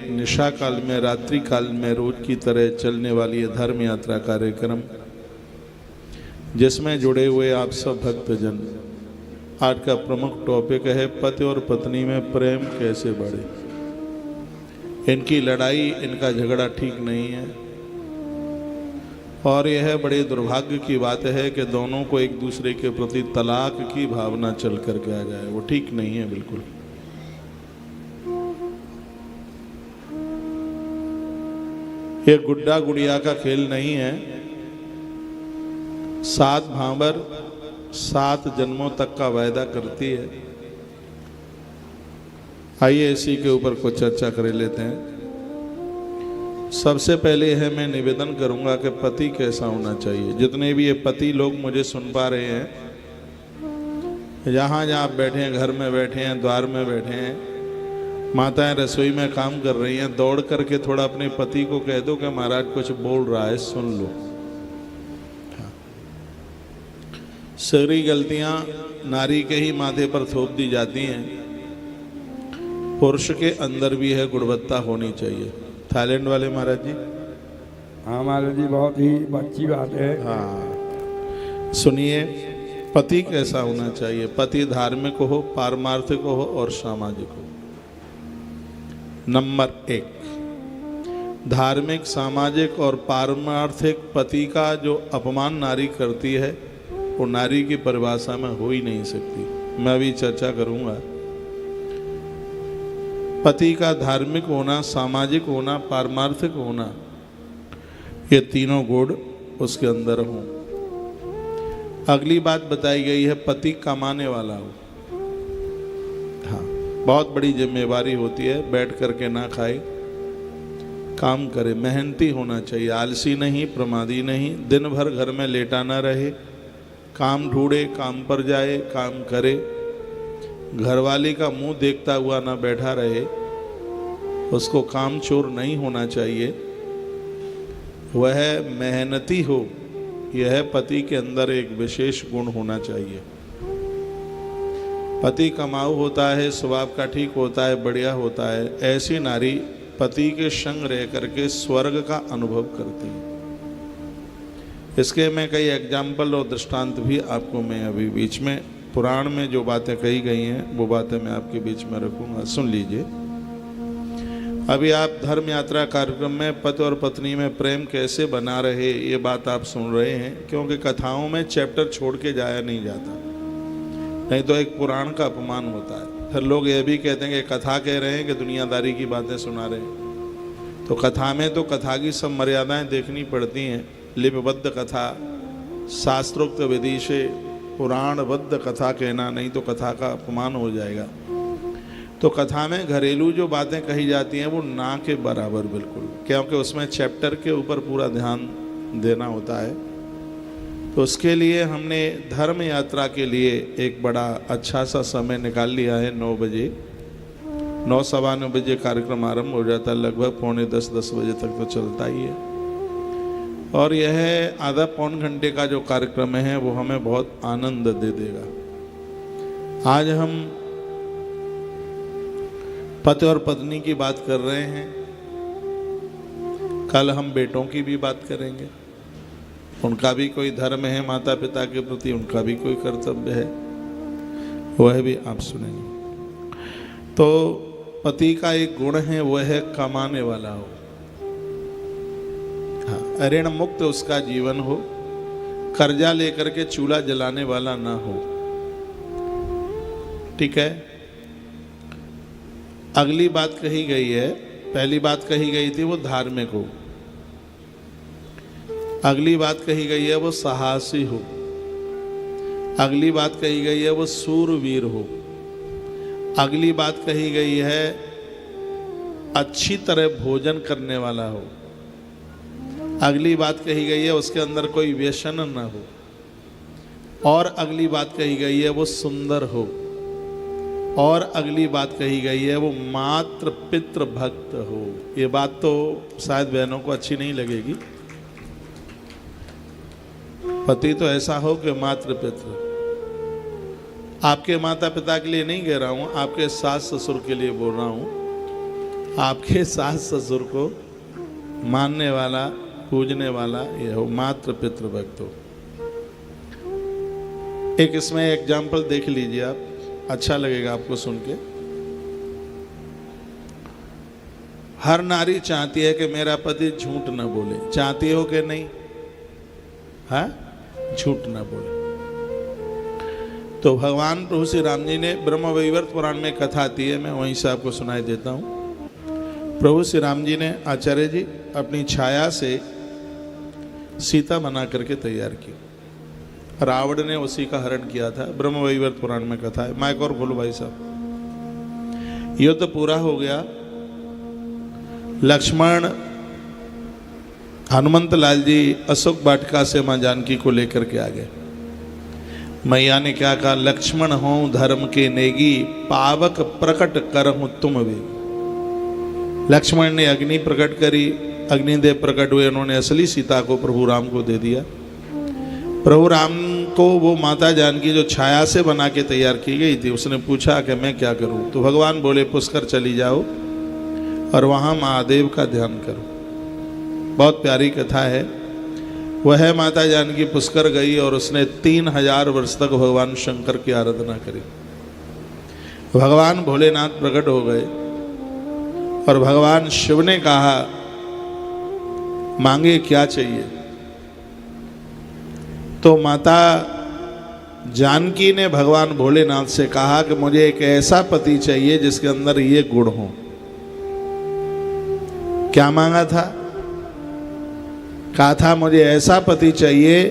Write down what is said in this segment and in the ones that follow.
निशा काल में, रात्रि काल में रोज की तरह चलने वाली ये धर्म यात्रा कार्यक्रम, जिसमें जुड़े हुए आप सब भक्तजन। आज का प्रमुख टॉपिक है पति और पत्नी में प्रेम कैसे बढ़े। इनकी लड़ाई, इनका झगड़ा ठीक नहीं है, और यह बड़े दुर्भाग्य की बात है कि दोनों को एक दूसरे के प्रति तलाक की भावना चल करके आ जाए। वो ठीक नहीं है बिल्कुल। ये गुड्डा गुड़िया का खेल नहीं है। 7 भांबर 7 जन्मों तक का वायदा करती है। आइए इसी के ऊपर कुछ चर्चा कर लेते हैं। सबसे पहले यह मैं निवेदन करूंगा कि पति कैसा होना चाहिए। जितने भी ये पति लोग मुझे सुन पा रहे हैं, जहाँ जहाँ आप बैठे हैं, घर में बैठे हैं, द्वार में बैठे हैं, माताएं रसोई में काम कर रही हैं, दौड़ करके थोड़ा अपने पति को कह दो कि महाराज कुछ बोल रहा है, सुन लो। सारी गलतियां नारी के ही माथे पर थोप दी जाती हैं। पुरुष के अंदर भी है गुणवत्ता होनी चाहिए। थाईलैंड वाले महाराज जी। हाँ महाराज जी, बहुत ही अच्छी बात है। हाँ सुनिए, पति कैसा होना चाहिए। पति धार्मिक हो, पारमार्थिक हो और सामाजिक हो। नंबर 1, धार्मिक, सामाजिक और पारमार्थिक पति का जो अपमान नारी करती है, वो नारी की परिभाषा में हो ही नहीं सकती। मैं अभी चर्चा करूंगा। पति का धार्मिक होना, सामाजिक होना, पारमार्थिक होना, ये तीनों गुण उसके अंदर हों। अगली बात बताई गई है पति कमाने वाला हो। हाँ, बहुत बड़ी जिम्मेवारी होती है। बैठ करके ना खाए, काम करे, मेहनती होना चाहिए, आलसी नहीं, प्रमादी नहीं, दिन भर घर में लेटा ना रहे, काम ढूंढे, काम पर जाए, काम करे, घरवाली का मुंह देखता हुआ ना बैठा रहे। उसको काम चोर नहीं होना चाहिए, वह मेहनती हो। यह पति के अंदर एक विशेष गुण होना चाहिए। पति कमाऊ होता है, स्वभाव का ठीक होता है, बढ़िया होता है, ऐसी नारी पति के संग रह करके स्वर्ग का अनुभव करती है। इसके मैं कई एग्जाम्पल और दृष्टांत भी आपको मैं अभी बीच में, पुराण में जो बातें कही गई हैं वो बातें मैं आपके बीच में रखूंगा, सुन लीजिए। अभी आप धर्म यात्रा कार्यक्रम में पति और पत्नी में प्रेम कैसे बना रहे, ये बात आप सुन रहे हैं। क्योंकि कथाओं में चैप्टर छोड़ के जाया नहीं जाता, नहीं तो एक पुराण का अपमान होता है। फिर लोग ये भी कहते हैं कि कथा कह रहे हैं कि दुनियादारी की बातें सुना रहे हैं। तो कथा में तो कथा की सब मर्यादाएं देखनी पड़ती हैं। लिपिबद्ध कथा, शास्त्रोक्त विधि से पुराणबद्ध कथा कहना, नहीं तो कथा का अपमान हो जाएगा। तो कथा में घरेलू जो बातें कही जाती हैं वो ना के बराबर बिल्कुल, क्योंकि उसमें चैप्टर के ऊपर पूरा ध्यान देना होता है। तो उसके लिए हमने धर्म यात्रा के लिए एक बड़ा अच्छा सा समय निकाल लिया है। 9 बजे, 9 सवा 9 बजे कार्यक्रम आरंभ हो जाता है। लगभग 9:45-10 बजे तक तो चलता ही है। और यह आधा पौन घंटे का जो कार्यक्रम है वो हमें बहुत आनंद दे देगा। आज हम पति और पत्नी की बात कर रहे हैं, कल हम बेटों की भी बात करेंगे। उनका भी कोई धर्म है, माता पिता के प्रति उनका भी कोई कर्तव्य है, वह भी आप सुनेंगे। तो पति का एक गुण है, वह है कमाने वाला हो। हाँ, ऋण मुक्त उसका जीवन हो, कर्जा लेकर के चूल्हा जलाने वाला ना हो। ठीक है। अगली बात कही गई है, पहली बात कही गई थी वो धार्मिक हो, अगली बात कही गई है वो साहसी हो, अगली बात कही गई है वो सूरवीर हो, अगली बात कही गई है अच्छी तरह भोजन करने वाला हो, अगली बात कही गई है उसके अंदर कोई व्यसन न हो, और अगली बात कही गई है वो सुंदर हो, और अगली बात कही गई है वो मातृ पितृ भक्त हो। ये बात तो शायद बहनों को अच्छी नहीं लगेगी। पति तो ऐसा हो कि मातृ पितृ, आपके माता पिता के लिए नहीं कह रहा हूं, आपके सास ससुर के लिए बोल रहा हूं। आपके सास ससुर को मानने वाला, पूजने वाला ये हो, मात्र पितृभक्त हो। एक इसमें एग्जाम्पल देख लीजिए आप, अच्छा लगेगा आपको सुन के। हर नारी चाहती है कि मेरा पति झूठ न बोले, चाहती हो कि नहीं? हाँ, झूठ न बोले। तो भगवान प्रभु श्री राम जी ने ब्रह्म वैवर्त पुराण में कथा आती है, मैं वहीं से आपको सुनाई देता हूँ। प्रभु श्री राम जी ने, आचार्य जी, अपनी छाया से सीता बना करके तैयार की। रावण ने उसी का हरण किया था, ब्रह्म वैवर्त पुराण में कथा है। माइक और बोलो भाई साहब। युद्ध पूरा हो गया। लक्ष्मण, हनुमंत लाल जी अशोक वाटिका से मां जानकी को लेकर के आ गए। मैया ने क्या कहा? लक्ष्मण हो धर्म के नेगी, पावक प्रकट करहूं तुम वे। लक्ष्मण ने अग्नि प्रकट करी, अग्निदेव प्रकट हुए, उन्होंने असली सीता को प्रभु राम को दे दिया। प्रभु राम को वो माता जानकी जो छाया से बना के तैयार की गई थी, उसने पूछा कि मैं क्या करूं? तो भगवान बोले पुष्कर चली जाओ और वहाँ महादेव का ध्यान करो। बहुत प्यारी कथा है। वह माता जानकी पुष्कर गई और उसने 3000 वर्ष तक भगवान शंकर की आराधना करी। भगवान भोलेनाथ प्रकट हो गए और भगवान शिव ने कहा, मांगे क्या चाहिए? तो माता जानकी ने भगवान भोलेनाथ से कहा कि मुझे एक ऐसा पति चाहिए जिसके अंदर ये गुण हो। क्या मांगा था? कहा था मुझे ऐसा पति चाहिए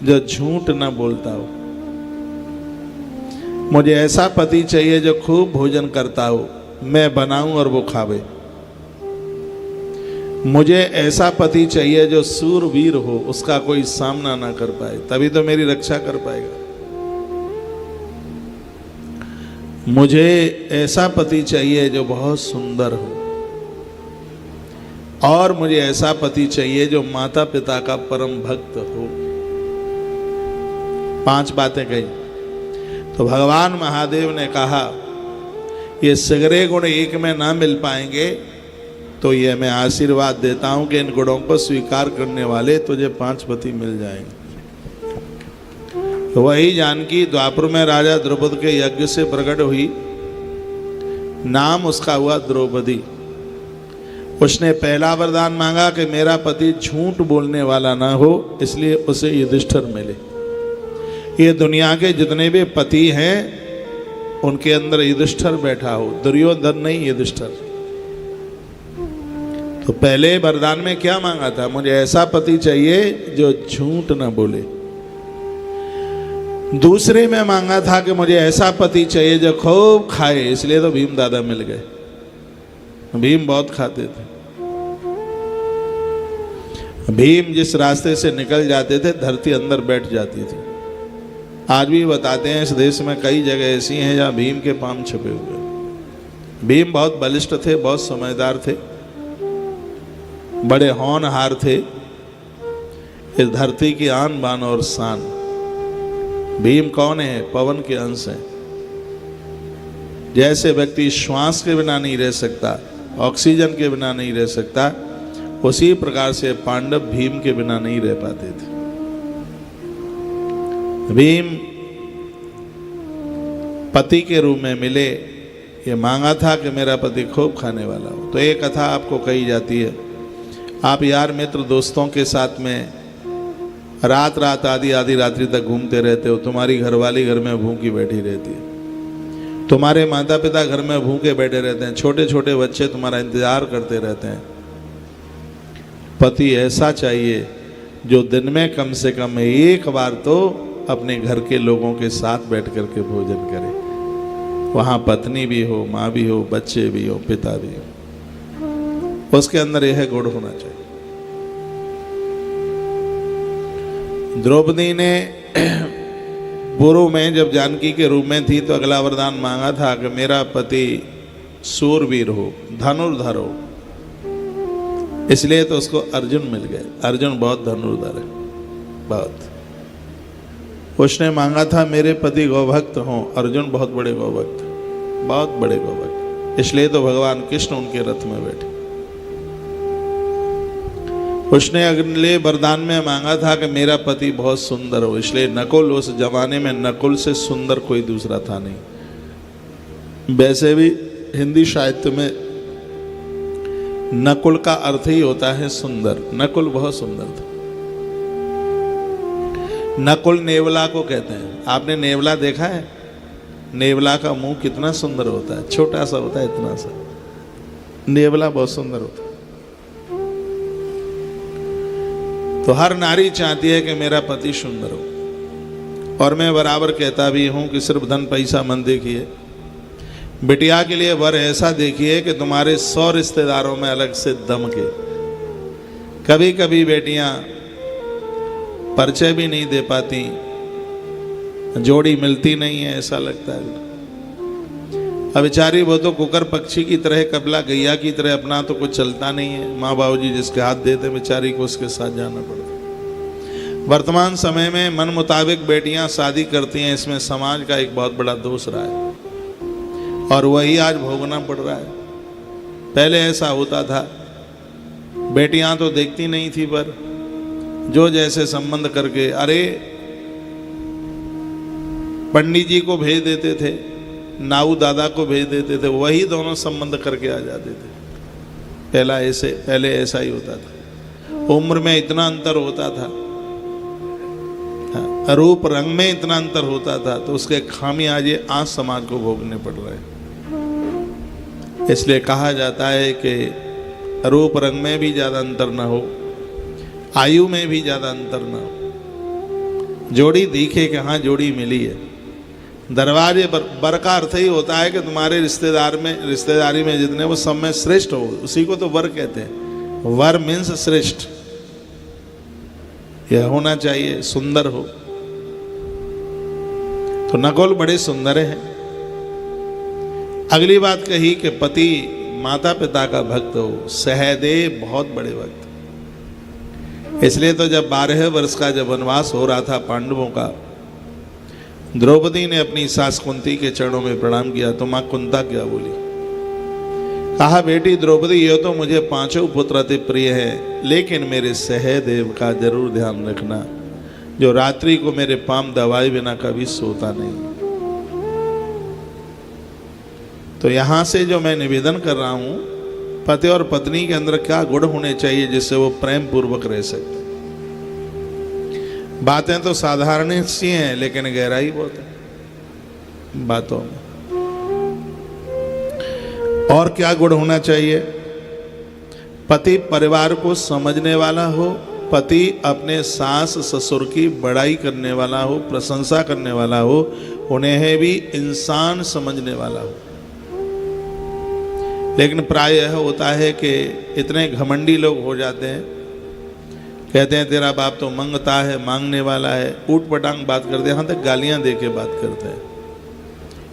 जो झूठ न बोलता हो, मुझे ऐसा पति चाहिए जो खूब भोजन करता हो, मैं बनाऊं और वो खावे, मुझे ऐसा पति चाहिए जो सूरवीर हो, उसका कोई सामना ना कर पाए, तभी तो मेरी रक्षा कर पाएगा। मुझे ऐसा पति चाहिए जो बहुत सुंदर हो, और मुझे ऐसा पति चाहिए जो माता पिता का परम भक्त हो। 5 बातें कही। तो भगवान महादेव ने कहा, ये सगरे गुण एक में ना मिल पाएंगे, तो ये मैं आशीर्वाद देता हूं कि इन गुणों को स्वीकार करने वाले तुझे 5 पति मिल जाएंगे। तो वही जानकी द्वापर में राजा द्रौपद के यज्ञ से प्रकट हुई, नाम उसका हुआ द्रौपदी। उसने पहला वरदान मांगा कि मेरा पति झूठ बोलने वाला ना हो, इसलिए उसे युधिष्ठिर मिले। ये दुनिया के जितने भी पति हैं उनके अंदर युधिष्ठिर बैठा हो, दुर्योधन नहीं, युधिष्ठिर। तो पहले वरदान में क्या मांगा था? मुझे ऐसा पति चाहिए जो झूठ ना बोले। दूसरे में मांगा था कि मुझे ऐसा पति चाहिए जो खूब खाए, इसलिए तो भीम दादा मिल गए। भीम बहुत खाते थे। भीम जिस रास्ते से निकल जाते थे, धरती अंदर बैठ जाती थी। आज भी बताते हैं इस देश में कई जगह ऐसी हैं जहाँ भीम के पांव छुपे हुए। भीम बहुत बलिष्ठ थे, बहुत समझदार थे, बड़े होनहार थे, इस धरती की आन बान और शान। भीम कौन है? पवन के अंश हैं। जैसे व्यक्ति श्वास के बिना नहीं रह सकता, ऑक्सीजन के बिना नहीं रह सकता, उसी प्रकार से पांडव भीम के बिना नहीं रह पाते थे। भीम पति के रूप में मिले, ये मांगा था कि मेरा पति खूब खाने वाला हो। तो एक कथा आपको कही जाती है, आप यार मित्र दोस्तों के साथ में रात रात आधी रात्रि तक घूमते रहते हो, तुम्हारी घरवाली घर में भूखी बैठी रहती है, तुम्हारे माता पिता घर में भूखे बैठे रहते हैं, छोटे छोटे बच्चे तुम्हारा इंतजार करते रहते हैं। पति ऐसा चाहिए जो दिन में कम से कम एक बार तो अपने घर के लोगों के साथ बैठ कर के भोजन करे। वहाँ पत्नी भी हो, माँ भी हो, बच्चे भी हो, पिता भी हो, उसके अंदर यह गुण होना चाहिए। द्रौपदी ने पूर्व में जब जानकी के रूप में थी तो अगला वरदान मांगा था कि मेरा पति सूरवीर हो, धनुर्धर हो, इसलिए तो उसको अर्जुन मिल गए। अर्जुन बहुत धनुर्धर है, बहुत। उसने मांगा था मेरे पति गौभक्त हों, अर्जुन बहुत बड़े गौभक्त, बहुत बड़े गौभक्त। इसलिए तो भगवान कृष्ण उनके रथ में बैठे। उसने अगले वरदान में मांगा था कि मेरा पति बहुत सुंदर हो, इसलिए नकुल, उस जमाने में नकुल से सुंदर कोई दूसरा था नहीं। वैसे भी हिंदी साहित्य में नकुल का अर्थ ही होता है सुंदर। नकुल बहुत सुंदर था। नकुल नेवला को कहते हैं। आपने नेवला देखा है? नेवला का मुंह कितना सुंदर होता है, छोटा सा होता है, इतना सा। नेवला बहुत सुंदर होता है। तो हर नारी चाहती है कि मेरा पति सुंदर हो। और मैं बराबर कहता भी हूं कि सिर्फ धन पैसा मन देखिए, बिटिया के लिए वर ऐसा देखिए कि तुम्हारे 100 रिश्तेदारों में अलग से दमके। कभी कभी बेटियां परिचय भी नहीं दे पाती, जोड़ी मिलती नहीं है, ऐसा लगता है। अब बेचारी वो तो कुकर पक्षी की तरह, कबला गैया की तरह, अपना तो कुछ चलता नहीं है। माँ बाबू जी जिसके हाथ देते बेचारी को उसके साथ जाना पड़ता। वर्तमान समय में मन मुताबिक बेटियां शादी करती हैं, इसमें समाज का एक बहुत बड़ा दोष रहा है और वही आज भोगना पड़ रहा है। पहले ऐसा होता था, बेटियां तो देखती नहीं थी, पर जो जैसे संबंध करके, अरे पंडित जी को भेज देते थे, नाऊ दादा को भेज देते थे, वही दोनों संबंध करके आ जाते थे। पहले ऐसा ही होता था। उम्र में इतना अंतर होता था, रूप रंग में इतना अंतर होता था, तो उसके खामियाजे आज समाज को भोगने पड़ रहे हैं। इसलिए कहा जाता है कि रूप रंग में भी ज्यादा अंतर ना हो, आयु में भी ज्यादा अंतर ना हो, जोड़ी दिखे कि हाँ जोड़ी मिली है। दरवाजे पर बर का अर्थ ही होता है कि तुम्हारे रिश्तेदारी में जितने वो सब में श्रेष्ठ हो, उसी को तो वर कहते हैं। वर मीन्स श्रेष्ठ, यह होना चाहिए, सुंदर हो। तो नकुल बड़े सुंदर हैं। अगली बात कही कि पति माता पिता का भक्त हो। सहदेव बहुत बड़े भक्त। इसलिए तो जब 12 वर्ष का जब वनवास हो रहा था पांडवों का, द्रौपदी ने अपनी सास कुंती के चरणों में प्रणाम किया। तो मां कुंता क्या बोली? कहा, बेटी द्रौपदी, ये तो मुझे 5 पुत्र अति प्रिय है, लेकिन मेरे सहदेव का जरूर ध्यान रखना, जो रात्रि को मेरे पाम दबाए बिना कभी सोता नहीं। तो यहां से जो मैं निवेदन कर रहा हूं, पति और पत्नी के अंदर क्या गुण होने चाहिए जिससे वो प्रेम पूर्वक रह सकते। बातें तो साधारण सी हैं, लेकिन गहराई बहुत है बातों में। और क्या गुण होना चाहिए? पति परिवार को समझने वाला हो, पति अपने सास ससुर की बड़ाई करने वाला हो, प्रशंसा करने वाला हो, उन्हें भी इंसान समझने वाला हो। लेकिन प्राय यह होता है कि इतने घमंडी लोग हो जाते हैं, कहते हैं तेरा बाप तो मंगता है, मांगने वाला है, ऊट पटांग बात करते हैं, यहाँ तक गालियाँ दे के बात करते हैं।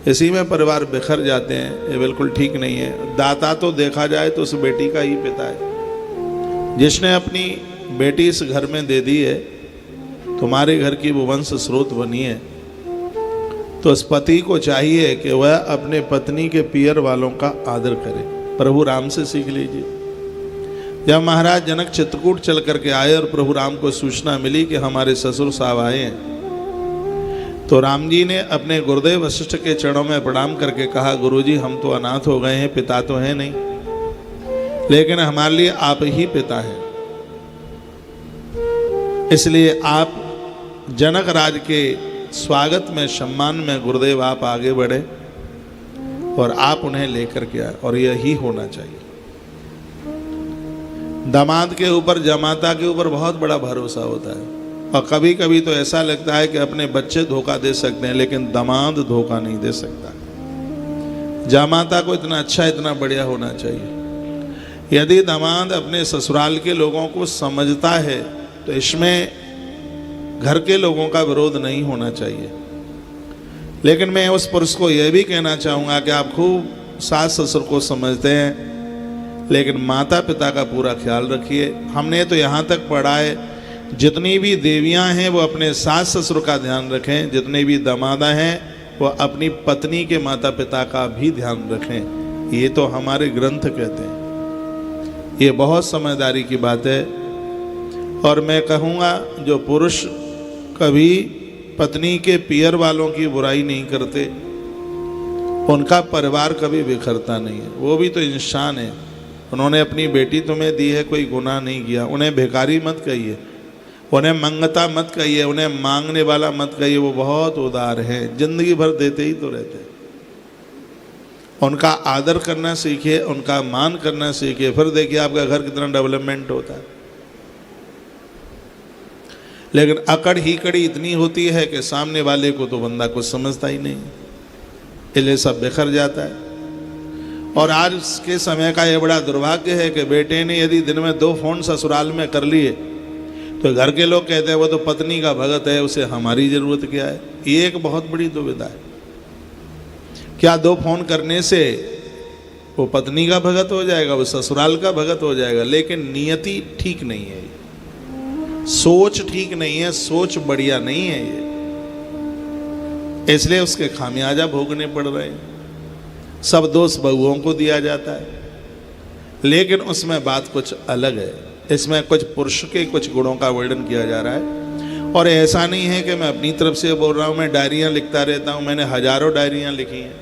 इसी में परिवार बिखर जाते हैं। ये बिल्कुल ठीक नहीं है। दाता तो देखा जाए तो उस बेटी का ही पिता है। जिसने अपनी बेटी इस घर में दे दी है, तुम्हारे घर की वो वंश स्रोत बनी है, तो उस पति को चाहिए कि वह अपने पत्नी के पियर वालों का आदर करे। प्रभु राम से सीख लीजिए। जब महाराज जनक चित्रकूट चल करके आए और प्रभु राम को सूचना मिली कि हमारे ससुर साहब आए हैं, तो राम जी ने अपने गुरुदेव वशिष्ठ के चरणों में प्रणाम करके कहा, गुरुजी हम तो अनाथ हो गए हैं, पिता तो है नहीं, लेकिन हमारे लिए आप ही पिता हैं। इसलिए आप जनक राज के स्वागत में, सम्मान में गुरुदेव आप आगे बढ़े और आप उन्हें लेकर के आए, और यही होना चाहिए। दामाद के ऊपर, जमाता के ऊपर बहुत बड़ा भरोसा होता है, और कभी कभी तो ऐसा लगता है कि अपने बच्चे धोखा दे सकते हैं, लेकिन दामाद धोखा नहीं दे सकता। जमाता को इतना अच्छा, इतना बढ़िया होना चाहिए। यदि दामाद अपने ससुराल के लोगों को समझता है, तो इसमें घर के लोगों का विरोध नहीं होना चाहिए। लेकिन मैं उस पुरुष को यह भी कहना चाहूँगा कि आप खूब सास ससुर को समझते हैं, लेकिन माता पिता का पूरा ख्याल रखिए। हमने तो यहाँ तक पढ़ा है, जितनी भी देवियाँ हैं वो अपने सास ससुर का ध्यान रखें, जितने भी दामादा हैं वो अपनी पत्नी के माता पिता का भी ध्यान रखें। ये तो हमारे ग्रंथ कहते हैं। ये बहुत समझदारी की बात है। और मैं कहूँगा जो पुरुष कभी पत्नी के पियर वालों की बुराई नहीं करते, उनका परिवार कभी बिखरता नहीं है। वो भी तो इंसान है। उन्होंने अपनी बेटी तुम्हें दी है, कोई गुनाह नहीं किया। उन्हें भिखारी मत कहिए, उन्हें मंगता मत कहिए, उन्हें मांगने वाला मत कहिए। वो बहुत उदार हैं, जिंदगी भर देते ही तो रहते हैं। उनका आदर करना सीखिए, उनका मान करना सीखिए, फिर देखिए आपका घर कितना डेवलपमेंट होता है। लेकिन अकड़ ही कड़ी इतनी होती है कि सामने वाले को तो बंदा कुछ समझता ही नहीं, इसलिए सब बिखर जाता है। और आज के समय का ये बड़ा दुर्भाग्य है कि बेटे ने यदि दिन में 2 फोन ससुराल में कर लिए तो घर के लोग कहते हैं वो तो पत्नी का भगत है, उसे हमारी ज़रूरत क्या है। ये एक बहुत बड़ी दुविधा है। क्या 2 फोन करने से वो पत्नी का भगत हो जाएगा, वो ससुराल का भगत हो जाएगा? लेकिन नियति ठीक नहीं है, सोच ठीक नहीं है, सोच बढ़िया नहीं है ये, इसलिए उसके खामियाजा भोगने पड़ रहे हैं। सब दोष बहुओं को दिया जाता है, लेकिन उसमें बात कुछ अलग है। इसमें कुछ पुरुष के कुछ गुणों का वर्णन किया जा रहा है। और ऐसा नहीं है कि मैं अपनी तरफ से बोल रहा हूँ, मैं डायरियाँ लिखता रहता हूँ, मैंने हजारों डायरियाँ लिखी हैं।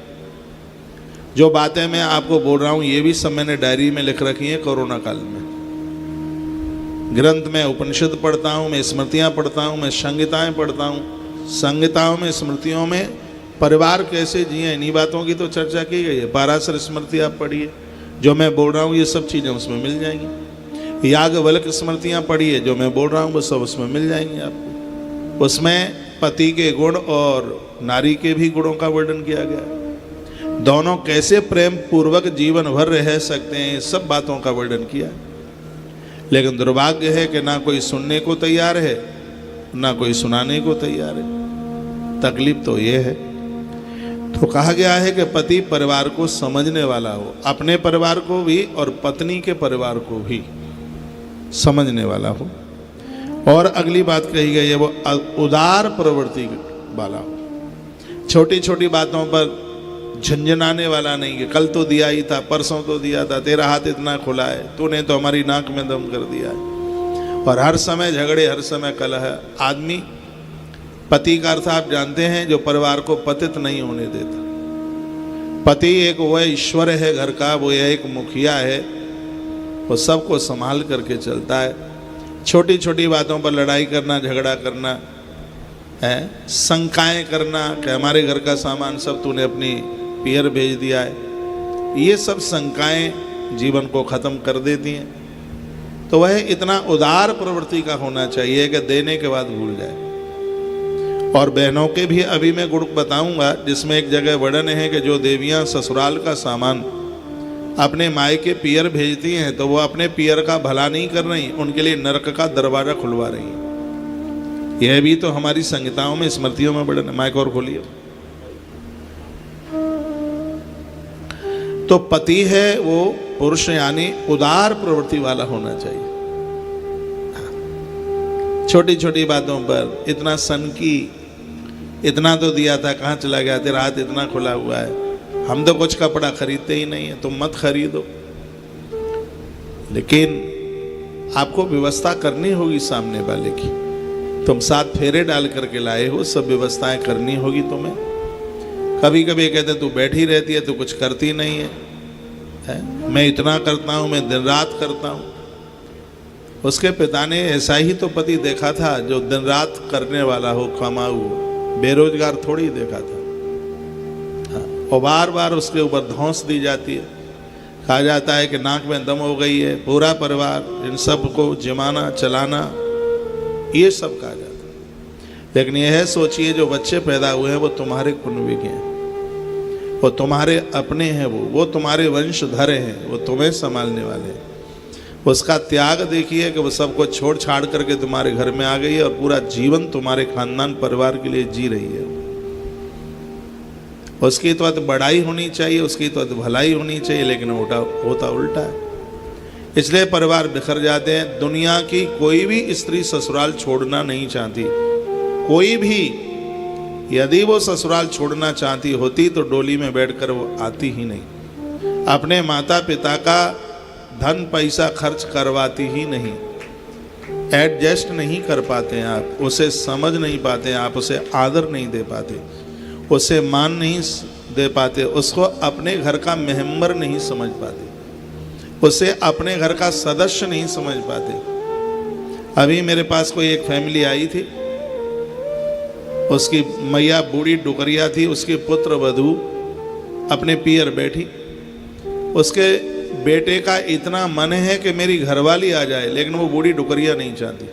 जो बातें मैं आपको बोल रहा हूँ ये भी सब मैंने डायरी में लिख रखी हैं कोरोना काल में। ग्रंथ में उपनिषद पढ़ता हूँ, मैं स्मृतियाँ पढ़ता हूँ, मैं संहिताएँ पढ़ता हूँ। संहिताओं में, स्मृतियों में परिवार कैसे जिए, इन्हीं बातों की तो चर्चा की गई है। पाराशर स्मृति आप पढ़िए, जो मैं बोल रहा हूँ ये सब चीज़ें उसमें मिल जाएंगी। याज्ञवल्क्य स्मृतियाँ पढ़िए, जो मैं बोल रहा हूँ वो सब उसमें मिल जाएंगी आपको। उसमें पति के गुण और नारी के भी गुणों का वर्णन किया गया है। दोनों कैसे प्रेम पूर्वक जीवन भर रह सकते हैं, सब बातों का वर्णन किया। लेकिन दुर्भाग्य है कि ना कोई सुनने को तैयार है, ना कोई सुनाने को तैयार है। तकलीफ तो ये है। तो कहा गया है कि पति परिवार को समझने वाला हो, अपने परिवार को भी और पत्नी के परिवार को भी समझने वाला हो। और अगली बात कही गई है वो उदार प्रवृत्ति वाला हो। छोटी छोटी बातों पर झंझनाने वाला नहीं कि कल तो दिया ही था, परसों तो दिया था, तेरा हाथ इतना खुला है, तूने तो हमारी नाक में दम कर दिया है। और हर समय झगड़े, हर समय कलह। आदमी, पति का अर्थ आप जानते हैं जो परिवार को पतित नहीं होने देता। पति एक वह ईश्वर है घर का, वो एक मुखिया है, वो सबको संभाल करके चलता है। छोटी छोटी बातों पर लड़ाई करना, झगड़ा करना है, शंकाएं करना कि हमारे घर का सामान सब तूने अपनी पियर भेज दिया है, ये सब शंकाएं जीवन को ख़त्म कर देती हैं। तो वह इतना उदार प्रवृत्ति का होना चाहिए कि देने के बाद भूल जाए। और बहनों के भी अभी मैं गुण बताऊंगा, जिसमें एक जगह वर्णन है कि जो देवियां ससुराल का सामान अपने मायके पियर भेजती हैं तो वो अपने पियर का भला नहीं कर रही, उनके लिए नरक का दरवाजा खुलवा रही हैं। यह भी तो हमारी संहिताओं में, स्मृतियों में वर्णन है। माइक और खोलिए। तो पति है वो पुरुष यानी उदार प्रवृत्ति वाला होना चाहिए। छोटी छोटी बातों पर इतना सनकी, इतना तो दिया था, कहाँ चला गया, तेरा हाथ इतना खुला हुआ है, हम तो कुछ कपड़ा खरीदते ही नहीं है, तुम मत खरीदो। लेकिन आपको व्यवस्था करनी होगी सामने वाले की। तुम 7 फेरे डाल करके लाए हो, सब व्यवस्थाएं करनी होगी तुम्हें। कभी कभी कहते तू बैठी रहती है, तू कुछ करती नहीं है, मैं इतना करता हूँ, मैं दिन रात करता हूँ। उसके पिता ने ऐसा ही तो पति देखा था जो दिन रात करने वाला हो, कमाऊ, बेरोजगार थोड़ी देखा था। और बार बार उसके ऊपर धौंस दी जाती है। कहा जाता है कि नाक में दम हो गई है, पूरा परिवार इन सब को जमाना चलाना, ये सब कहा जाता है। लेकिन यह सोचिए जो बच्चे पैदा हुए हैं वो तुम्हारे कुनबी के हैं, वो तुम्हारे अपने हैं, वो तुम्हारे वंशधर हैं, वो तुम्हें संभालने वाले हैं। उसका त्याग देखिए कि वो सबको छोड़ छाड़ करके तुम्हारे घर में आ गई है और पूरा जीवन तुम्हारे खानदान परिवार के लिए जी रही है। उसकी तो बड़ाई होनी चाहिए, उसकी तो भलाई होनी चाहिए, लेकिन होता उल्टा है। इसलिए परिवार बिखर जाते हैं। दुनिया की कोई भी स्त्री ससुराल छोड़ना नहीं चाहती, कोई भी। यदि वो ससुराल छोड़ना चाहती होती तो डोली में बैठकर वो आती ही नहीं। अपने माता पिता का धन पैसा खर्च करवाती ही नहीं, एडजस्ट नहीं कर पाते हैं आप, उसे समझ नहीं पाते हैं आप, उसे आदर नहीं दे पाते, उसे मान नहीं दे पाते, उसको अपने घर का मेंबर नहीं समझ पाते, उसे अपने घर का सदस्य नहीं समझ पाते। अभी मेरे पास कोई एक फैमिली आई थी, उसकी मैया बूढ़ी डुकरिया थी, उसके पुत्र वधू अपने पियर बैठी, उसके बेटे का इतना मन है कि मेरी घरवाली आ जाए, लेकिन वो बूढ़ी डुकरिया नहीं चाहती।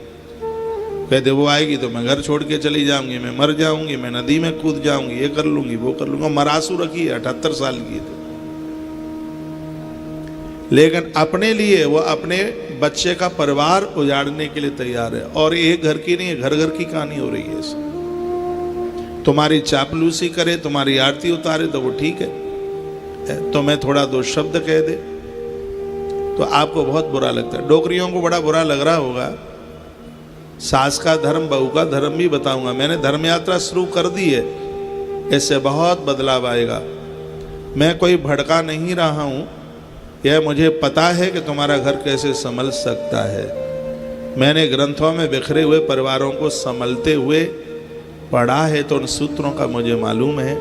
कहते वो आएगी तो मैं घर छोड़ के चली जाऊंगी, मैं मर जाऊंगी, मैं नदी में कूद जाऊंगी, ये कर लूंगी वो कर लूंगा। मरासू रखी है, 78 साल की है, लेकिन अपने लिए वो अपने बच्चे का परिवार उजाड़ने के लिए तैयार है। और एक घर की नहीं, घर घर की कहानी हो रही है। तुम्हारी चापलूसी करे, तुम्हारी आरती उतारे तो वो ठीक है, तो मैं थोड़ा दो शब्द कह दे तो आपको बहुत बुरा लगता है। डोकरियों को बड़ा बुरा लग रहा होगा। सास का धर्म, बहू का धर्म भी बताऊंगा। मैंने धर्म यात्रा शुरू कर दी है, इससे बहुत बदलाव आएगा। मैं कोई भड़का नहीं रहा हूं, यह मुझे पता है कि तुम्हारा घर कैसे संभल सकता है। मैंने ग्रंथों में बिखरे हुए परिवारों को संभलते हुए पढ़ा है, तो उन सूत्रों का मुझे मालूम है।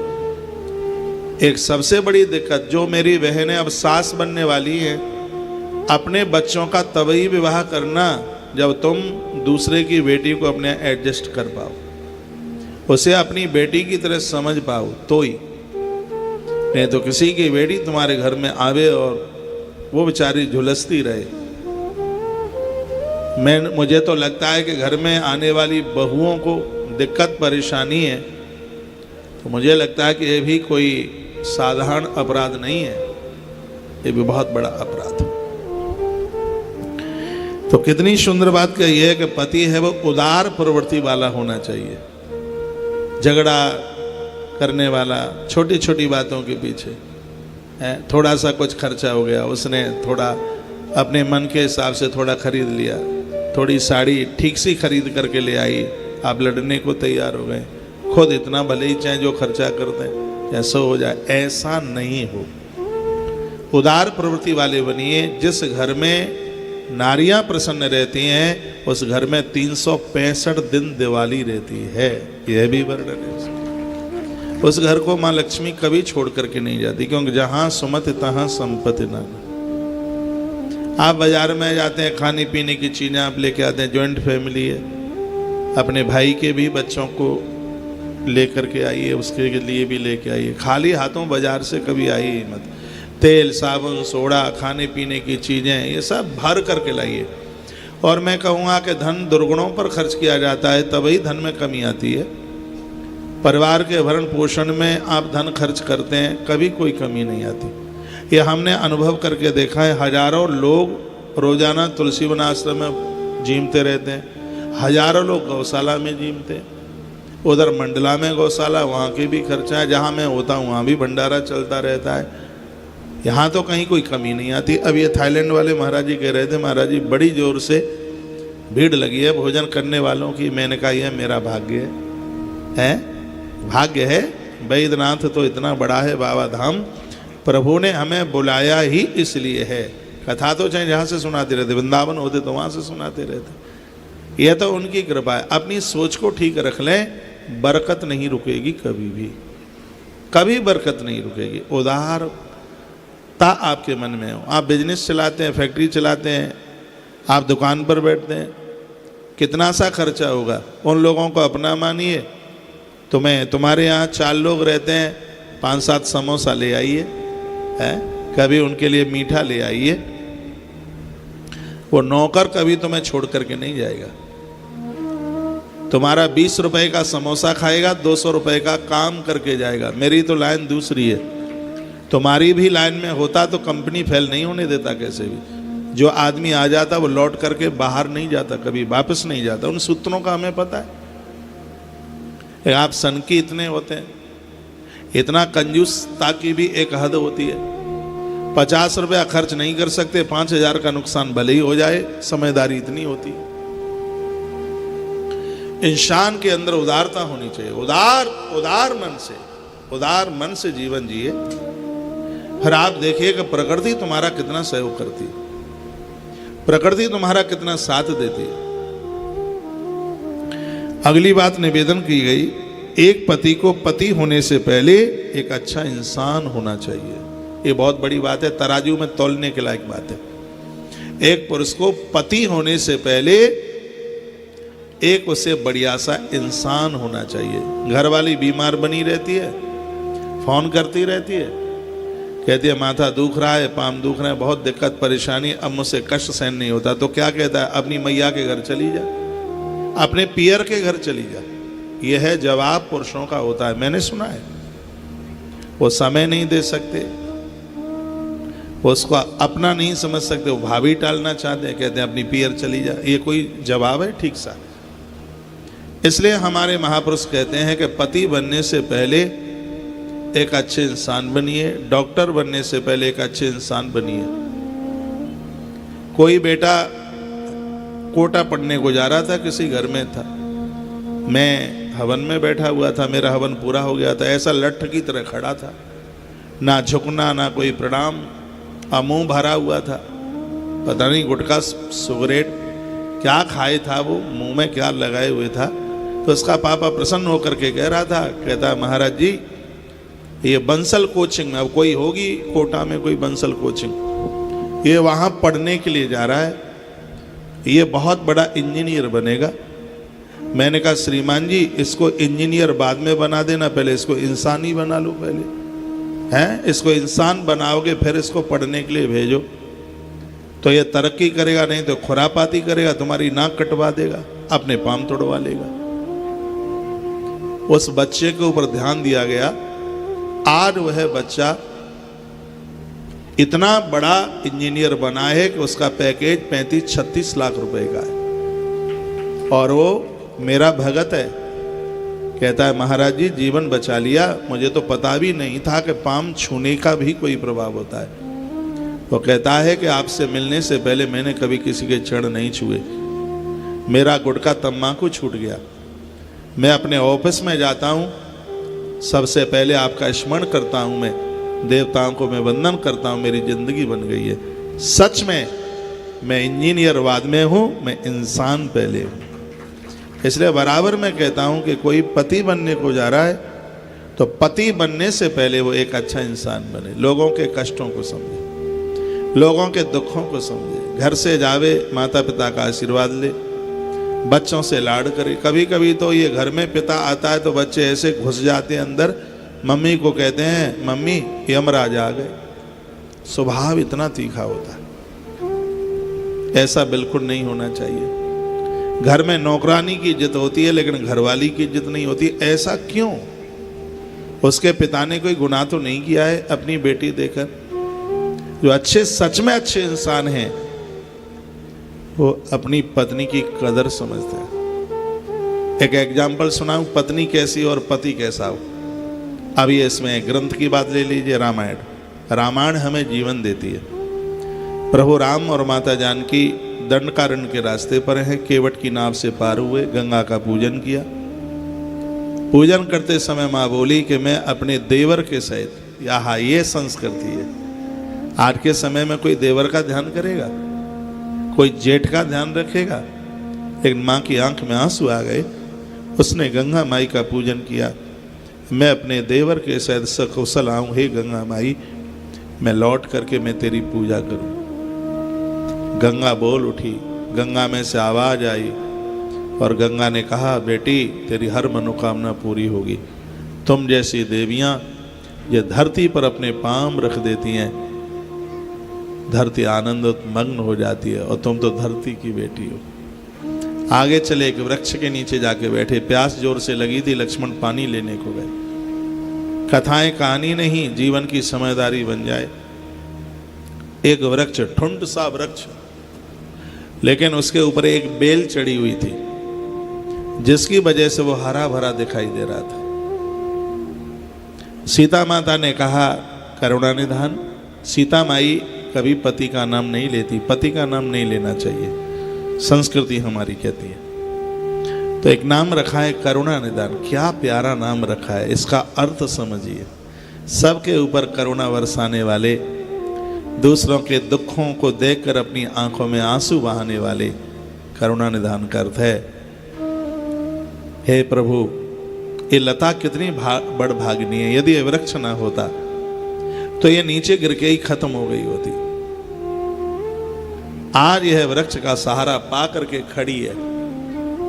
एक सबसे बड़ी दिक्कत जो मेरी बहनें अब सास बनने वाली हैं, अपने बच्चों का तभी विवाह करना जब तुम दूसरे की बेटी को अपने एडजस्ट कर पाओ, उसे अपनी बेटी की तरह समझ पाओ, तो ही। नहीं तो किसी की बेटी तुम्हारे घर में आवे और वो बेचारी झुलसती रहे। मुझे तो लगता है कि घर में आने वाली बहुओं को दिक्कत परेशानी है, तो मुझे लगता है कि ये भी कोई साधारण अपराध नहीं है, ये भी बहुत बड़ा अपराध है। तो कितनी सुंदर बात कही है कि पति है वो उदार प्रवृत्ति वाला होना चाहिए, झगड़ा करने वाला छोटी छोटी बातों के पीछे है। थोड़ा सा कुछ खर्चा हो गया, उसने थोड़ा अपने मन के हिसाब से थोड़ा खरीद लिया, थोड़ी साड़ी ठीक सी खरीद करके ले आई, आप लड़ने को तैयार हो गए। खुद इतना भले ही चाहे जो खर्चा करते हैं ऐसा हो जाए, ऐसा नहीं हो। उदार प्रवृत्ति वाले बनिए। जिस घर में नारियां प्रसन्न रहती हैं, उस घर में 365 दिन दिवाली रहती है, यह भी वर्णन है। उस घर को माँ लक्ष्मी कभी छोड़ करके नहीं जाती, क्योंकि जहां सुमति तहां संपत्ति नाना। आप बाजार में जाते हैं, खाने पीने की चीजें आप लेके आते हैं, ज्वाइंट फैमिली है, अपने भाई के भी बच्चों को लेकर के आइए, उसके लिए भी लेके आइए। खाली हाथों बाजार से कभी आइए मत। तेल, साबुन, सोडा, खाने पीने की चीज़ें, ये सब भर करके लाइए। और मैं कहूँगा कि धन दुर्गुणों पर खर्च किया जाता है, तभी धन में कमी आती है। परिवार के भरण पोषण में आप धन खर्च करते हैं, कभी कोई कमी नहीं आती। ये हमने अनुभव करके देखा है। हजारों लोग रोजाना तुलसी वन आश्रम में जीमते रहते हैं, हजारों लोग गौशाला में जीमते हैं। उधर मंडला में गौशाला, वहाँ की भी खर्चा है। जहाँ मैं होता हूँ वहाँ भी भंडारा चलता रहता है। यहाँ तो कहीं कोई कमी नहीं आती। अब ये थाईलैंड वाले महाराज जी कह रहे थे, महाराज जी बड़ी जोर से भीड़ लगी है भोजन करने वालों की। मैंने कहा यह मेरा भाग्य है, भाग्य है। बैद्यनाथ तो इतना बड़ा है बाबा धाम, प्रभु ने हमें बुलाया ही इसलिए है। कथा तो चाहे जहाँ से सुनाते रहते, वृंदावन होते तो वहाँ से सुनाते रहते। यह तो उनकी कृपा है। अपनी सोच को ठीक रख लें, बरकत नहीं रुकेगी कभी भी, कभी बरकत नहीं रुकेगी। उदारता आपके मन में हो। आप बिजनेस चलाते हैं, फैक्ट्री चलाते हैं, आप दुकान पर बैठते हैं, कितना सा खर्चा होगा। उन लोगों को अपना मानिए। तुम्हारे यहाँ 4 लोग रहते हैं, 5-7 समोसा ले आइए, कभी उनके लिए मीठा ले आइए। वो नौकर कभी तुम्हें छोड़ करके नहीं जाएगा। तुम्हारा 20 रुपए का समोसा खाएगा, 200 रुपए का काम करके जाएगा। मेरी तो लाइन दूसरी है, तुम्हारी भी लाइन में होता तो कंपनी फेल नहीं होने देता कैसे भी। जो आदमी आ जाता वो लौट करके बाहर नहीं जाता, कभी वापस नहीं जाता। उन सूत्रों का हमें पता है। आप सनकी इतने होते हैं, इतना कंजूसता की भी एक हद होती है। 50 रुपया खर्च नहीं कर सकते, 5000 का नुकसान भले ही हो जाए, समझदारी इतनी होती है। इंसान के अंदर उदारता होनी चाहिए। उदार मन से जीवन जिए। फिर आप देखिए कि प्रकृति तुम्हारा कितना सहयोग करती है, प्रकृति तुम्हारा कितना साथ देती है। अगली बात निवेदन की गई, एक पति को पति होने से पहले एक अच्छा इंसान होना चाहिए। ये बहुत बड़ी बात है, तराजू में तौलने के लायक बात है। एक पुरुष को पति होने से पहले एक उसे बढ़िया सा इंसान होना चाहिए। घर वाली बीमार बनी रहती है, फोन करती रहती है, कहती है माथा दुख रहा है, पाम दुख रहा है, बहुत दिक्कत परेशानी, अब मुझसे कष्ट सहन नहीं होता। तो क्या कहता है, अपनी मैया के घर चली जा, अपने पियर के घर चली जा। यह है जवाब पुरुषों का होता है, मैंने सुना है। वो समय नहीं दे सकते, वो उसको अपना नहीं समझ सकते, वो भाभी टालना चाहते हैं, कहते हैं अपनी पियर चली जा। ये कोई जवाब है ठीक सा? इसलिए हमारे महापुरुष कहते हैं कि पति बनने से पहले एक अच्छे इंसान बनिए, डॉक्टर बनने से पहले एक अच्छे इंसान बनिए। कोई बेटा कोटा पढ़ने को जा रहा था, किसी घर में था, मैं हवन में बैठा हुआ था, मेरा हवन पूरा हो गया था, ऐसा लट्ठ की तरह खड़ा था, ना झुकना ना कोई प्रणाम, मुंह भरा हुआ था, पता नहीं गुटखा सिगरेट क्या खाए था, वो मुंह में क्या लगाए हुए था। तो उसका पापा प्रसन्न होकर के कह रहा था, कहता महाराज जी ये बंसल कोचिंग में, अब कोई होगी कोटा में कोई बंसल कोचिंग, ये वहाँ पढ़ने के लिए जा रहा है, ये बहुत बड़ा इंजीनियर बनेगा। मैंने कहा श्रीमान जी इसको इंजीनियर बाद में बना देना, पहले इसको इंसान ही बना लो, पहले हैं इसको इंसान बनाओगे फिर इसको पढ़ने के लिए भेजो, तो ये तरक्की करेगा, नहीं तो खुरापाती करेगा, तुम्हारी नाक कटवा देगा, अपने पाम तोड़वा लेगा। उस बच्चे के ऊपर ध्यान दिया गया। आज वह बच्चा इतना बड़ा इंजीनियर बना है कि उसका पैकेज 35-36 लाख रुपए का है, और वो मेरा भगत है। कहता है महाराज जी जीवन बचा लिया, मुझे तो पता भी नहीं था कि पाम छूने का भी कोई प्रभाव होता है। वो कहता है कि आपसे मिलने से पहले मैंने कभी किसी के चरण नहीं छुए, मेरा गुटखा तम्बाकू छूट गया। मैं अपने ऑफिस में जाता हूँ, सबसे पहले आपका स्मरण करता हूँ, मैं देवताओं को मैं वंदन करता हूँ, मेरी जिंदगी बन गई है। सच में मैं इंजीनियर बाद में हूँ, मैं इंसान पहले हूँ। इसलिए बराबर मैं कहता हूँ कि कोई पति बनने को जा रहा है तो पति बनने से पहले वो एक अच्छा इंसान बने, लोगों के कष्टों को समझे, लोगों के दुखों को समझे, घर से जावे माता पिता का आशीर्वाद ले, बच्चों से लाड करे। कभी कभी तो ये घर में पिता आता है तो बच्चे ऐसे घुस जाते हैं अंदर, मम्मी को कहते हैं मम्मी यमराज आ गए। स्वभाव इतना तीखा होता है, ऐसा बिल्कुल नहीं होना चाहिए। घर में नौकरानी की इज्जत होती है लेकिन घरवाली की इज्जत नहीं होती, ऐसा क्यों? उसके पिता ने कोई गुनाह तो नहीं किया है अपनी बेटी देकर। जो अच्छे सच में अच्छे इंसान हैं वो अपनी पत्नी की कदर समझते हैं। एक एग्जाम्पल सुनाऊं, पत्नी कैसी और पति कैसा हो। अब ये इसमें ग्रंथ की बात ले लीजिए, रामायण। रामायण हमें जीवन देती है। प्रभु राम और माता जानकी दंडकारण्य के रास्ते पर हैं, केवट की नाव से पार हुए, गंगा का पूजन किया। पूजन करते समय माँ बोली कि मैं अपने देवर के सहित, यहाँ ये संस्कृति है। आज के समय में कोई देवर का ध्यान करेगा, कोई जेठ का ध्यान रखेगा? लेकिन माँ की आंख में आंसू आ गए, उसने गंगा माई का पूजन किया। मैं अपने देवर के सहित सकुशल आऊँ, हे गंगा माई मैं लौट करके मैं तेरी पूजा करूँ। गंगा बोल उठी, गंगा में से आवाज आई और गंगा ने कहा बेटी तेरी हर मनोकामना पूरी होगी। तुम जैसी देवियां ये धरती पर अपने पांव रख देती हैं, धरती आनंद मग्न हो जाती है, और तुम तो धरती की बेटी हो। आगे चले, एक वृक्ष के नीचे जाके बैठे, प्यास जोर से लगी थी, लक्ष्मण पानी लेने को गए। कथाएं कहानी नहीं, जीवन की समझदारी बन जाए। एक वृक्ष, ठुंड सा वृक्ष, लेकिन उसके ऊपर एक बेल चढ़ी हुई थी जिसकी वजह से वो हरा भरा दिखाई दे रहा था। सीता माता ने कहा करुणा निधान, सीता माई कभी पति का नाम नहीं लेती, पति का नाम नहीं लेना चाहिए, संस्कृति हमारी कहती है। तो एक नाम रखा है करुणा निधान। क्या प्यारा नाम रखा है, इसका अर्थ समझिए। सबके ऊपर करुणा बरसाने वाले, दूसरों के दुखों को देखकर अपनी आंखों में आंसू बहाने वाले करुणा निधान का अर्थ है। हे प्रभु, ये लता कितनी बड़भागिनी है। यदि ये वृक्ष ना होता तो ये नीचे गिर के ही खत्म हो गई होती। आज यह वृक्ष का सहारा पा करके खड़ी है,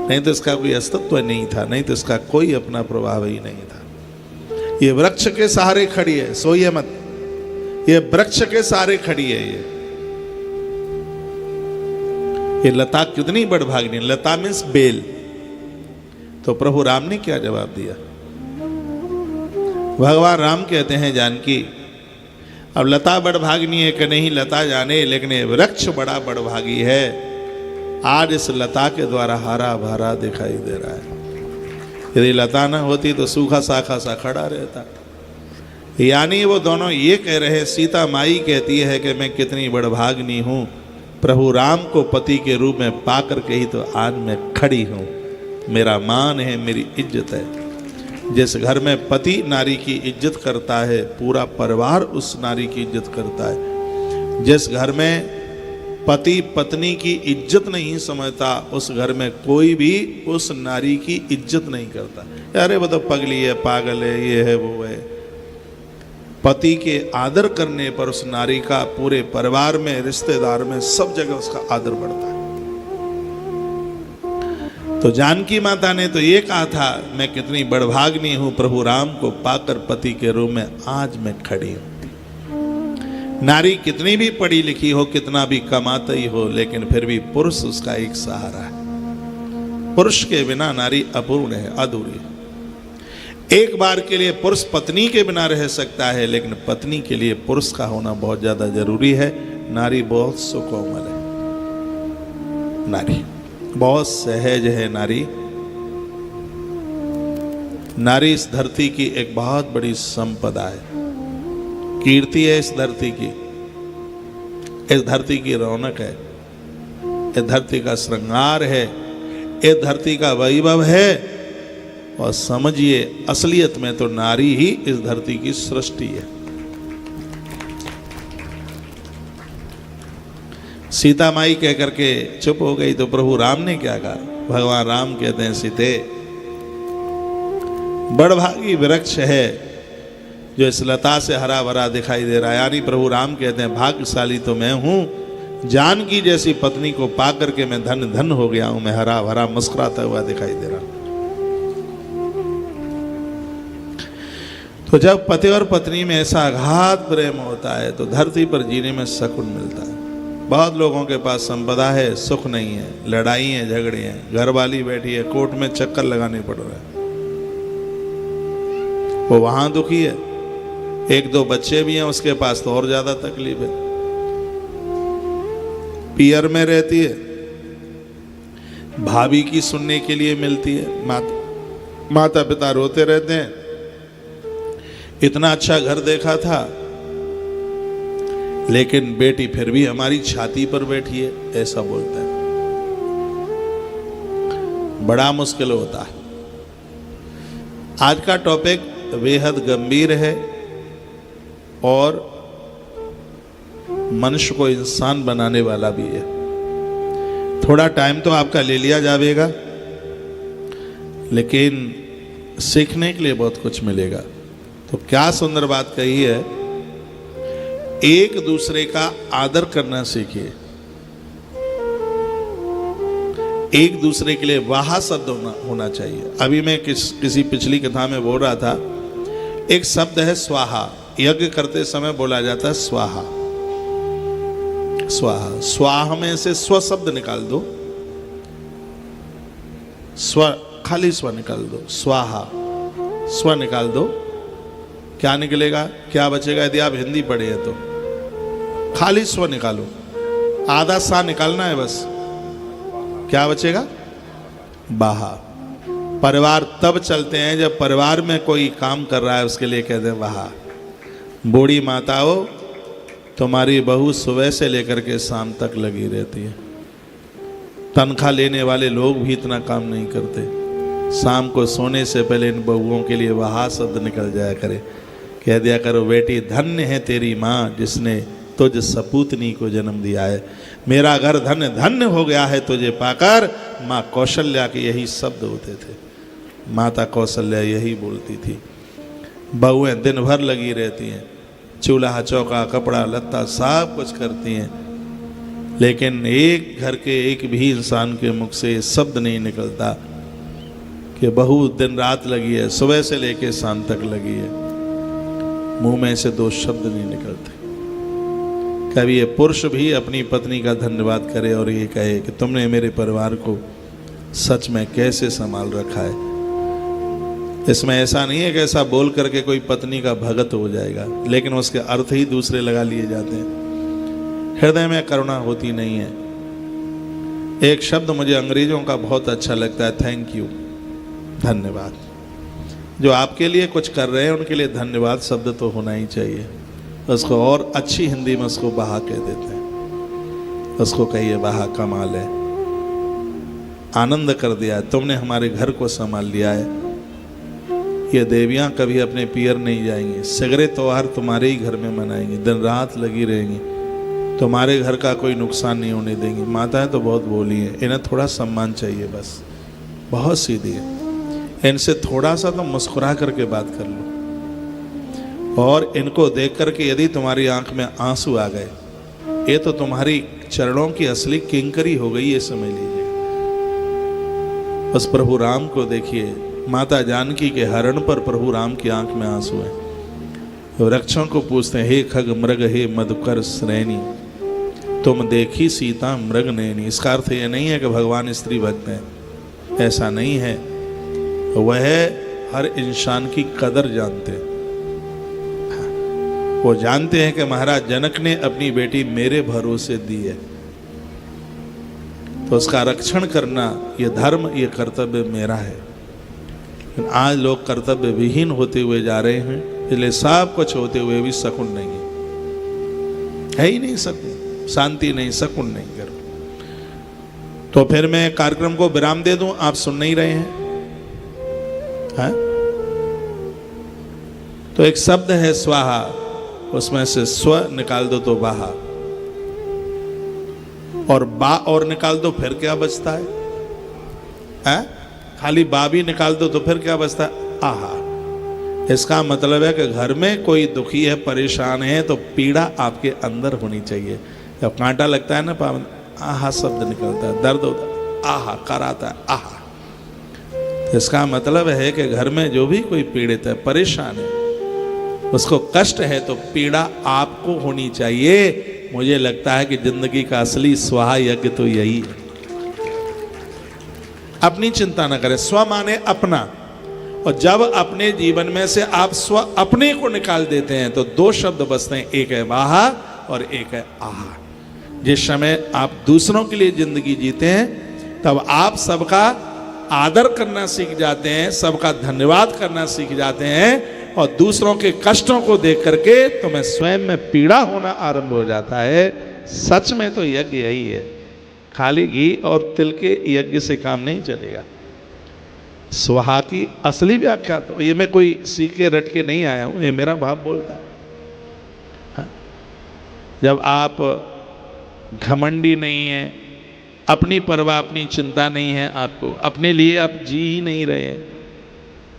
नहीं तो इसका कोई अस्तित्व नहीं था, नहीं तो इसका कोई अपना प्रभाव ही नहीं था। ये वृक्ष के सहारे खड़ी है, सोइए मत, ये वृक्ष के सहारे खड़ी है। ये लता कितनी बड़भागिनी। लता मीन्स बेल। तो प्रभु राम ने क्या जवाब दिया? भगवान राम कहते हैं, जानकी अब लता बड़भागिनी है कि नहीं लता जाने, लेकिन ये वृक्ष बड़ा बड़भागी है। आज इस लता के द्वारा हरा भरा दिखाई दे रहा है। यदि लता ना होती तो सूखा साखा सा खड़ा रहता। यानी वो दोनों ये कह रहे हैं, सीता माई कहती है कि मैं कितनी बड़भागिनी हूँ, प्रभु राम को पति के रूप में पाकर के ही तो आज मैं खड़ी हूँ। मेरा मान है, मेरी इज्जत है। जिस घर में पति नारी की इज्जत करता है, पूरा परिवार उस नारी की इज्जत करता है। जिस घर में पति पत्नी की इज्जत नहीं समझता, उस घर में कोई भी उस नारी की इज्जत नहीं करता। अरे वो तो पगली है, पागल है, ये है, वो है। पति के आदर करने पर उस नारी का पूरे परिवार में, रिश्तेदार में, सब जगह उसका आदर बढ़ता है। तो जानकी माता ने तो ये कहा था, मैं कितनी बड़भागिनी हूं, प्रभु राम को पाकर पति के रूप में आज मैं खड़ी हूं। नारी कितनी भी पढ़ी लिखी हो, कितना भी कमाती हो, लेकिन फिर भी पुरुष उसका एक सहारा है। पुरुष के बिना नारी अपूर्ण है, अधूरी है। एक बार के लिए पुरुष पत्नी के बिना रह सकता है, लेकिन पत्नी के लिए पुरुष का होना बहुत ज्यादा जरूरी है। नारी बहुत सुकोमल है, नारी बहुत सहज है। नारी इस धरती की एक बहुत बड़ी संपदा है, कीर्ति है इस धरती की, इस धरती की रौनक है, इस धरती का श्रृंगार है, इस धरती का वैभव है। और समझिए, असलियत में तो नारी ही इस धरती की सृष्टि है। सीता माई कह करके चुप हो गई तो प्रभु राम ने क्या कहा? भगवान राम कहते हैं, सीते बड़भागी वृक्ष है जो इस लता से हरा भरा दिखाई दे रहा है। यानी प्रभु राम कहते हैं, भाग्यशाली तो मैं हूं, जानकी जैसी पत्नी को पाकर के मैं धन धन हो गया हूं। मैं हरा भरा मुस्कुराता हुआ दिखाई दे रहा हूं। तो जब पति और पत्नी में ऐसा अगाध प्रेम होता है तो धरती पर जीने में सुकून मिलता है। बहुत लोगों के पास संपदा है, सुख नहीं है, लड़ाई है, झगड़े हैं, घरवाली बैठी है, कोर्ट में चक्कर लगाने पड़ रहा है, वो वहां दुखी है। एक दो बच्चे भी हैं उसके पास तो और ज्यादा तकलीफ है। पियर में रहती है, भाभी की सुनने के लिए मिलती है, माता पिता रोते रहते हैं, इतना अच्छा घर देखा था लेकिन बेटी फिर भी हमारी छाती पर बैठी है, ऐसा बोलते हैं। बड़ा मुश्किल होता है। आज का टॉपिक बेहद गंभीर है और मनुष्य को इंसान बनाने वाला भी है। थोड़ा टाइम तो आपका ले लिया जाएगा, लेकिन सीखने के लिए बहुत कुछ मिलेगा। तो क्या सुंदर बात कही है, एक दूसरे का आदर करना सीखिए। एक दूसरे के लिए वाह शब्द होना चाहिए। अभी मैं किसी पिछली कथा में बोल रहा था, एक शब्द है स्वाहा। यज्ञ करते समय बोला जाता है स्वाहा। स्वाहा, स्वाहा में से स्व शब्द निकाल दो, स्व, खाली स्व निकाल दो, स्वाहा, स्व निकाल दो, क्या निकलेगा, क्या बचेगा? यदि आप हिंदी पढ़े हैं तो खाली स्व निकालो, आधा सा निकालना है बस, क्या बचेगा? बाहा। परिवार तब चलते हैं जब परिवार में कोई काम कर रहा है उसके लिए कहते हैं वाह। बूढ़ी माताओं, तुम्हारी बहू सुबह से लेकर के शाम तक लगी रहती है। तनख्वाह लेने वाले लोग भी इतना काम नहीं करते। शाम को सोने से पहले इन बहुओं के लिए वाह शब्द निकल जाया करे कह दिया करो बेटी धन्य है तेरी माँ जिसने तुझ सपूतनी को जन्म दिया है। मेरा घर धन्य धन्य हो गया है तुझे पाकर। माँ कौशल्या के यही शब्द होते थे, माता कौशल्या यही बोलती थी। बहुएं दिन भर लगी रहती हैं, चूल्हा चौका कपड़ा लत्ता सब कुछ करती हैं, लेकिन एक घर के एक भी इंसान के मुख से शब्द नहीं निकलता कि बहू दिन रात लगी है, सुबह से लेके शाम तक लगी है। मुंह में से दो शब्द नहीं निकलते। कभी ये पुरुष भी अपनी पत्नी का धन्यवाद करे और ये कहे कि तुमने मेरे परिवार को सच में कैसे संभाल रखा है। इसमें ऐसा नहीं है कि ऐसा बोल करके कोई पत्नी का भगत हो जाएगा, लेकिन उसके अर्थ ही दूसरे लगा लिए जाते हैं। हृदय में करुणा होती नहीं है। एक शब्द मुझे अंग्रेजों का बहुत अच्छा लगता है, थैंक यू, धन्यवाद। जो आपके लिए कुछ कर रहे हैं उनके लिए धन्यवाद शब्द तो होना ही चाहिए। उसको और अच्छी हिंदी में उसको बहा कह देते हैं। उसको कहिए बहा, कमाल है, आनंद कर दिया है, तुमने हमारे घर को संभाल लिया है। ये देवियां कभी अपने पियर नहीं जाएंगी, सगरे त्योहार तुम्हारे ही घर में मनाएंगी, दिन रात लगी रहेंगी, तुम्हारे घर का कोई नुकसान नहीं होने देंगी। माताएं तो बहुत बोली हैं, इन्हें थोड़ा सम्मान चाहिए बस, बहुत सीधी है। इनसे थोड़ा सा तो मुस्कुरा करके बात कर लो, और इनको देख करके यदि तुम्हारी आंख में आंसू आ गए, ये तो तुम्हारी चरणों की असली किंकरी हो गई, ये समझ लीजिए। बस प्रभु राम को देखिए, माता जानकी के हरण पर प्रभु राम की आंख में आंसू है। तो वृक्षों को पूछते हैं, हे खग मृग हे मधुकर श्रेणी, तुम देखी सीता मृग नैनी। इसका अर्थ ये नहीं है कि भगवान स्त्री भक्त हैं, ऐसा नहीं है। वह हर इंसान की कदर जानते हैं। वो जानते हैं कि महाराज जनक ने अपनी बेटी मेरे भरोसे दी है, तो उसका रक्षण करना ये धर्म, ये कर्तव्य मेरा है। लेकिन आज लोग कर्तव्य विहीन होते हुए जा रहे हैं, इसलिए सब कुछ होते हुए भी सकून नहीं है ही नहीं, सकून शांति नहीं, सकून नहीं करो। तो फिर मैं कार्यक्रम को विराम दे दूं, आप सुन नहीं रहे हैं, है? तो एक शब्द है स्वाहा, उसमें से स्व निकाल दो तो बाहा, और बा और निकाल दो फिर क्या बचता है? खाली बा भी निकाल दो तो फिर क्या बचता है? आहा। इसका मतलब है कि घर में कोई दुखी है, परेशान है, तो पीड़ा आपके अंदर होनी चाहिए। जब कांटा लगता है ना पावन, आहा शब्द निकलता है, दर्द होता है, आहा कराता है, आहा। इसका मतलब है कि घर में जो भी कोई पीड़ित है, परेशान है, उसको कष्ट है, तो पीड़ा आपको होनी चाहिए। मुझे लगता है कि जिंदगी का असली स्वाहा यज्ञ तो यही है। अपनी चिंता न करें, स्व माने अपना, और जब अपने जीवन में से आप स्व अपने को निकाल देते हैं तो दो शब्द बचते हैं, एक है वाहा और एक है आहा। जिस समय आप दूसरों के लिए जिंदगी जीते हैं तब आप सबका आदर करना सीख जाते हैं, सबका धन्यवाद करना सीख जाते हैं, और दूसरों के कष्टों को देख करके तुम्हें स्वयं में पीड़ा होना आरंभ हो जाता है। सच में तो यज्ञ यही है, खाली घी और तिल के यज्ञ से काम नहीं चलेगा। स्वाहा की असली व्याख्या तो ये मैं कोई सीख के रट के नहीं आया हूं, ये मेरा भाव बोलता है। हाँ? जब आप घमंडी नहीं है, अपनी परवाह अपनी चिंता नहीं है, आपको अपने लिए आप जी ही नहीं रहे हैं,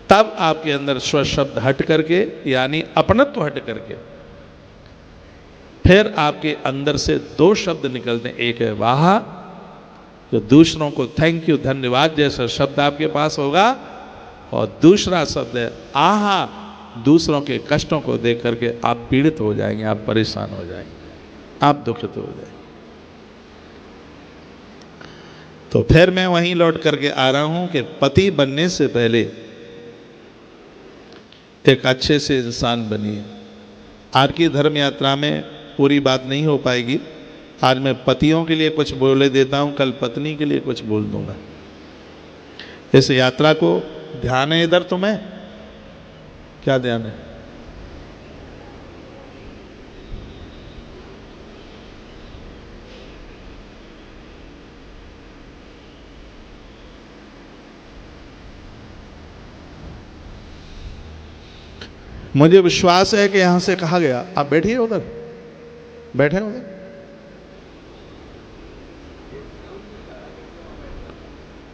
तब आपके अंदर स्व शब्द हट करके, यानी अपनत्व हट करके, फिर आपके अंदर से दो शब्द निकलते हैं, एक है वाहा, जो दूसरों को थैंक यू धन्यवाद जैसा शब्द आपके पास होगा, और दूसरा शब्द है आहा, दूसरों के कष्टों को देख करके आप पीड़ित हो जाएंगे, आप परेशान हो जाएंगे, आप दुखित हो जाएंगे। तो फिर मैं वहीं लौट करके आ रहा हूं कि पति बनने से पहले एक अच्छे से इंसान बनिए। आज की धर्म यात्रा में पूरी बात नहीं हो पाएगी, आज मैं पतियों के लिए कुछ बोले देता हूं, कल पत्नी के लिए कुछ बोल दूंगा। इस यात्रा को ध्यान है इधर तुम्हें? क्या ध्यान है? मुझे विश्वास है कि यहां से कहा गया, आप बैठिए उधर, बैठे उधर,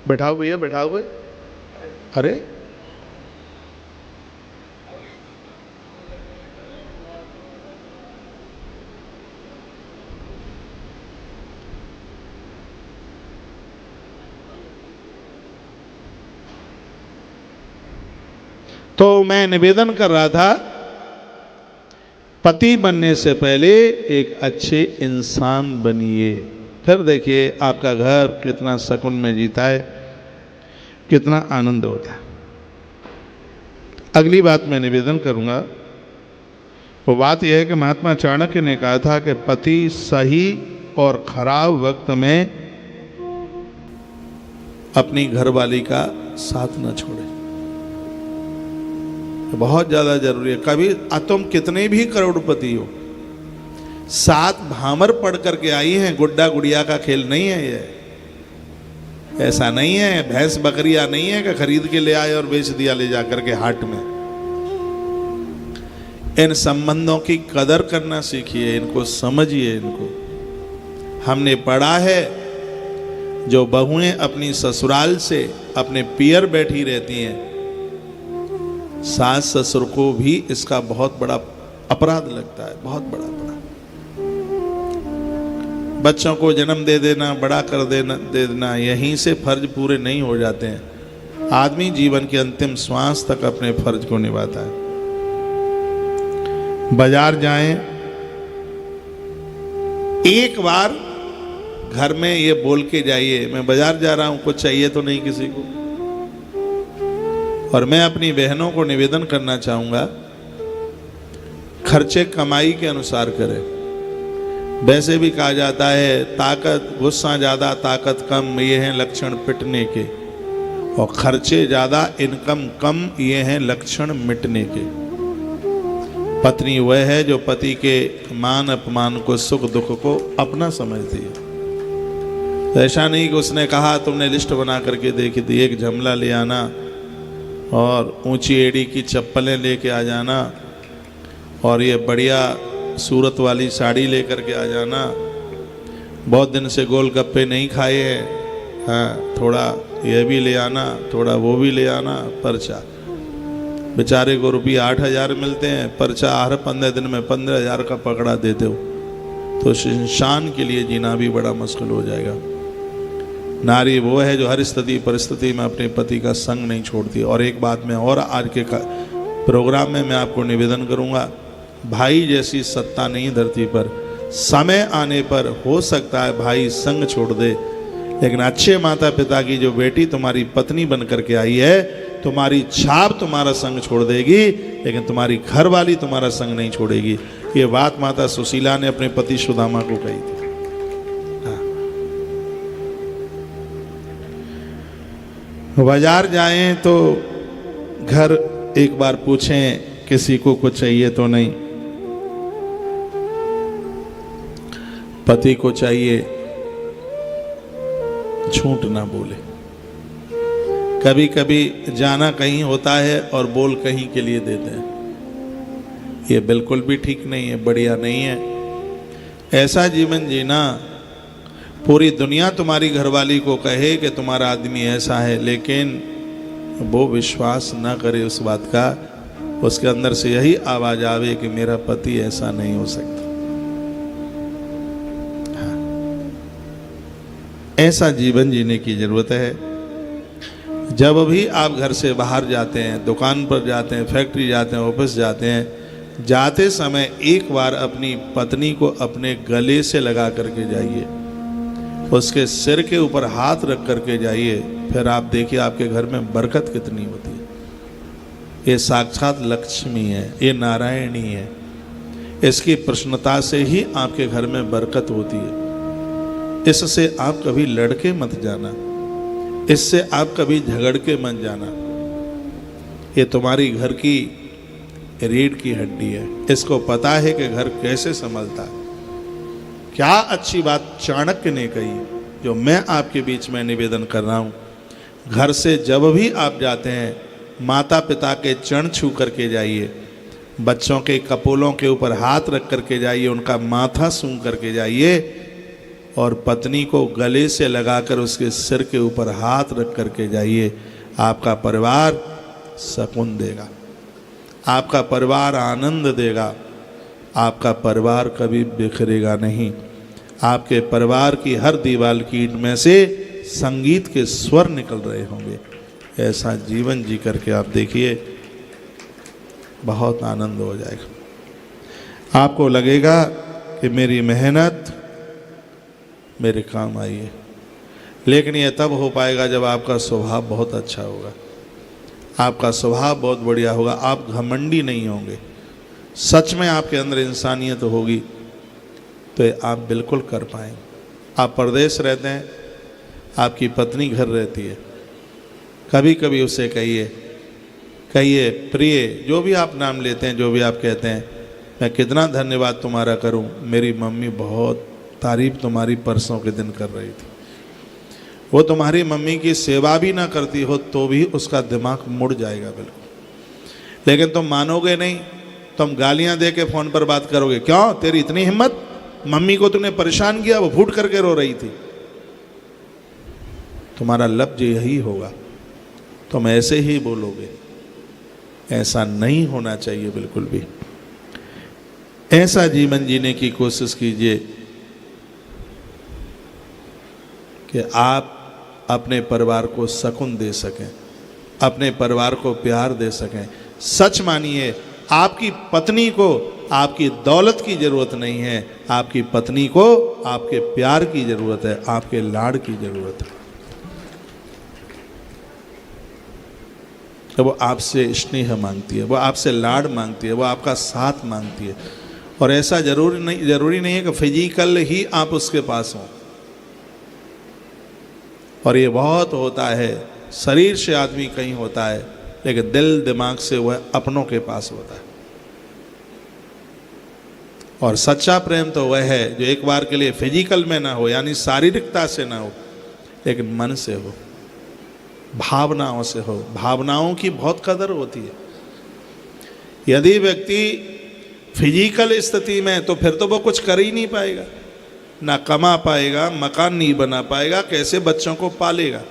बैठाओ भैया, बैठाओ भाई। अरे तो मैं निवेदन कर रहा था, पति बनने से पहले एक अच्छे इंसान बनिए, फिर देखिए आपका घर कितना सुकून में जीता है, कितना आनंद होता है। अगली बात मैं निवेदन करूंगा, वो बात यह है कि महात्मा चाणक्य ने कहा था कि पति सही और खराब वक्त में अपनी घरवाली का साथ न छोड़े, बहुत ज्यादा जरूरी है। कभी तुम कितने भी करोड़पति हो, सात भामर पढ़ करके आई हैं, गुड्डा गुड़िया का खेल नहीं है ये, ऐसा नहीं है। भैंस बकरियां नहीं है कि खरीद के ले आए और बेच दिया ले जाकर के हाट में। इन संबंधों की कदर करना सीखिए, इनको समझिए। इनको हमने पढ़ा है, जो बहुएं अपनी ससुराल से अपने पियर बैठी रहती हैं, सास ससुर को भी इसका बहुत बड़ा अपराध लगता है, बहुत बड़ा अपराध। बच्चों को जन्म दे देना, बड़ा कर दे देना, यहीं से फर्ज पूरे नहीं हो जाते हैं। आदमी जीवन के अंतिम श्वास तक अपने फर्ज को निभाता है। बाजार जाएं, एक बार घर में ये बोल के जाइए, मैं बाजार जा रहा हूं, कुछ चाहिए तो नहीं किसी को। और मैं अपनी बहनों को निवेदन करना चाहूंगा, खर्चे कमाई के अनुसार करें। वैसे भी कहा जाता है, ताकत गुस्सा ज्यादा ताकत कम, ये हैं लक्षण पिटने के, और खर्चे ज्यादा इनकम कम, ये हैं लक्षण मिटने के। पत्नी वह है जो पति के मान अपमान को, सुख दुख को अपना समझती है। तो ऐसा नहीं कि उसने कहा तुमने लिस्ट बना करके देखी थी, एक झमला ले आना और ऊंची एड़ी की चप्पलें लेके आ जाना और ये बढ़िया सूरत वाली साड़ी लेकर के आ जाना, बहुत दिन से गोलगप्पे नहीं खाए हैं, हाँ थोड़ा ये भी ले आना, थोड़ा वो भी ले आना, पर्चा। बेचारे को रुपये 8,000 मिलते हैं, पर्चा हर 15 दिन में 15,000 का पकड़ा देते हो, तो इंसान के लिए जीना भी बड़ा मुश्किल हो जाएगा। नारी वो है जो हर स्थिति परिस्थिति में अपने पति का संग नहीं छोड़ती। और एक बात मैं और आज के प्रोग्राम में मैं आपको निवेदन करूंगा, भाई जैसी सत्ता नहीं धरती पर, समय आने पर हो सकता है भाई संग छोड़ दे, लेकिन अच्छे माता पिता की जो बेटी तुम्हारी पत्नी बन करके आई है, तुम्हारी छाप तुम्हारा संग छोड़ देगी, लेकिन तुम्हारी घरवाली तुम्हारा संग नहीं छोड़ेगी। ये बात माता सुशीला ने अपने पति सुदामा को कही थी। बाजार जाएं तो घर एक बार पूछें, किसी को कुछ चाहिए तो नहीं। पति को चाहिए झूठ ना बोले। कभी कभी जाना कहीं होता है और बोल कहीं के लिए देते हैं, ये बिल्कुल भी ठीक नहीं है, बढ़िया नहीं है। ऐसा जीवन जीना, पूरी दुनिया तुम्हारी घरवाली को कहे कि तुम्हारा आदमी ऐसा है, लेकिन वो विश्वास ना करे उस बात का, उसके अंदर से यही आवाज आवे कि मेरा पति ऐसा नहीं हो सकता। हाँ। ऐसा जीवन जीने की जरूरत है। जब भी आप घर से बाहर जाते हैं, दुकान पर जाते हैं, फैक्ट्री जाते हैं, ऑफिस जाते हैं, जाते समय एक बार अपनी पत्नी को अपने गले से लगा करके जाइए, उसके सिर के ऊपर हाथ रख करके जाइए, फिर आप देखिए आपके घर में बरकत कितनी होती है। ये साक्षात लक्ष्मी है, ये नारायणी है। इसकी प्रसन्नता से ही आपके घर में बरकत होती है। इससे आप कभी लड़के मत जाना, इससे आप कभी झगड़ के मत जाना। ये तुम्हारी घर की रीढ़ की हड्डी है, इसको पता है कि घर कैसे संभलता है। क्या अच्छी बात चाणक्य ने कही, जो मैं आपके बीच में निवेदन कर रहा हूँ। घर से जब भी आप जाते हैं, माता पिता के चरण छू करके जाइए। बच्चों के कपोलों के ऊपर हाथ रख करके जाइए, उनका माथा सूंघ करके जाइए और पत्नी को गले से लगाकर उसके सिर के ऊपर हाथ रख करके जाइए। आपका परिवार सुकून देगा, आपका परिवार आनंद देगा, आपका परिवार कभी बिखरेगा नहीं। आपके परिवार की हर दीवार की ईंट में से संगीत के स्वर निकल रहे होंगे। ऐसा जीवन जी करके आप देखिए, बहुत आनंद हो जाएगा। आपको लगेगा कि मेरी मेहनत मेरे काम आई है। लेकिन यह तब हो पाएगा जब आपका स्वभाव बहुत अच्छा होगा, आपका स्वभाव बहुत बढ़िया होगा, आप घमंडी नहीं होंगे, सच में आपके अंदर इंसानियत होगी, तो आप बिल्कुल कर पाएंगे। आप परदेश रहते हैं, आपकी पत्नी घर रहती है, कभी कभी उससे कहिए प्रिय, जो भी आप नाम लेते हैं, जो भी आप कहते हैं, मैं कितना धन्यवाद तुम्हारा करूं, मेरी मम्मी बहुत तारीफ तुम्हारी परसों के दिन कर रही थी। वो तुम्हारी मम्मी की सेवा भी ना करती हो तो भी उसका दिमाग मुड़ जाएगा बिल्कुल। लेकिन तुम मानोगे नहीं, तुम गालियां दे के फ़ोन पर बात करोगे, क्यों तेरी इतनी हिम्मत, मम्मी को तूने परेशान किया, वो फूट करके रो रही थी। तुम्हारा लफ्ज यही होगा, तुम ऐसे ही बोलोगे। ऐसा नहीं होना चाहिए बिल्कुल भी। ऐसा जीवन जीने की कोशिश कीजिए कि आप अपने परिवार को सुकून दे सकें, अपने परिवार को प्यार दे सकें। सच मानिए, आपकी पत्नी को आपकी दौलत की ज़रूरत नहीं है, आपकी पत्नी को आपके प्यार की ज़रूरत है, आपके लाड़ की ज़रूरत है। तो वो आपसे स्नेह मांगती है, वो आपसे लाड़ मांगती है, वो आपका साथ मांगती है। और ऐसा जरूरी नहीं है कि फिजिकल ही आप उसके पास हों। और ये बहुत होता है, शरीर से आदमी कहीं होता है, लेकिन दिल दिमाग से वह अपनों के पास होता है। और सच्चा प्रेम तो वह है जो एक बार के लिए फिजिकल में ना हो, यानी शारीरिकता से ना हो, लेकिन मन से हो, भावनाओं से हो। भावनाओं की बहुत कदर होती है। यदि व्यक्ति फिजिकल स्थिति में, तो फिर तो वो कुछ कर ही नहीं पाएगा, ना कमा पाएगा, मकान नहीं बना पाएगा, कैसे बच्चों को पालेगा।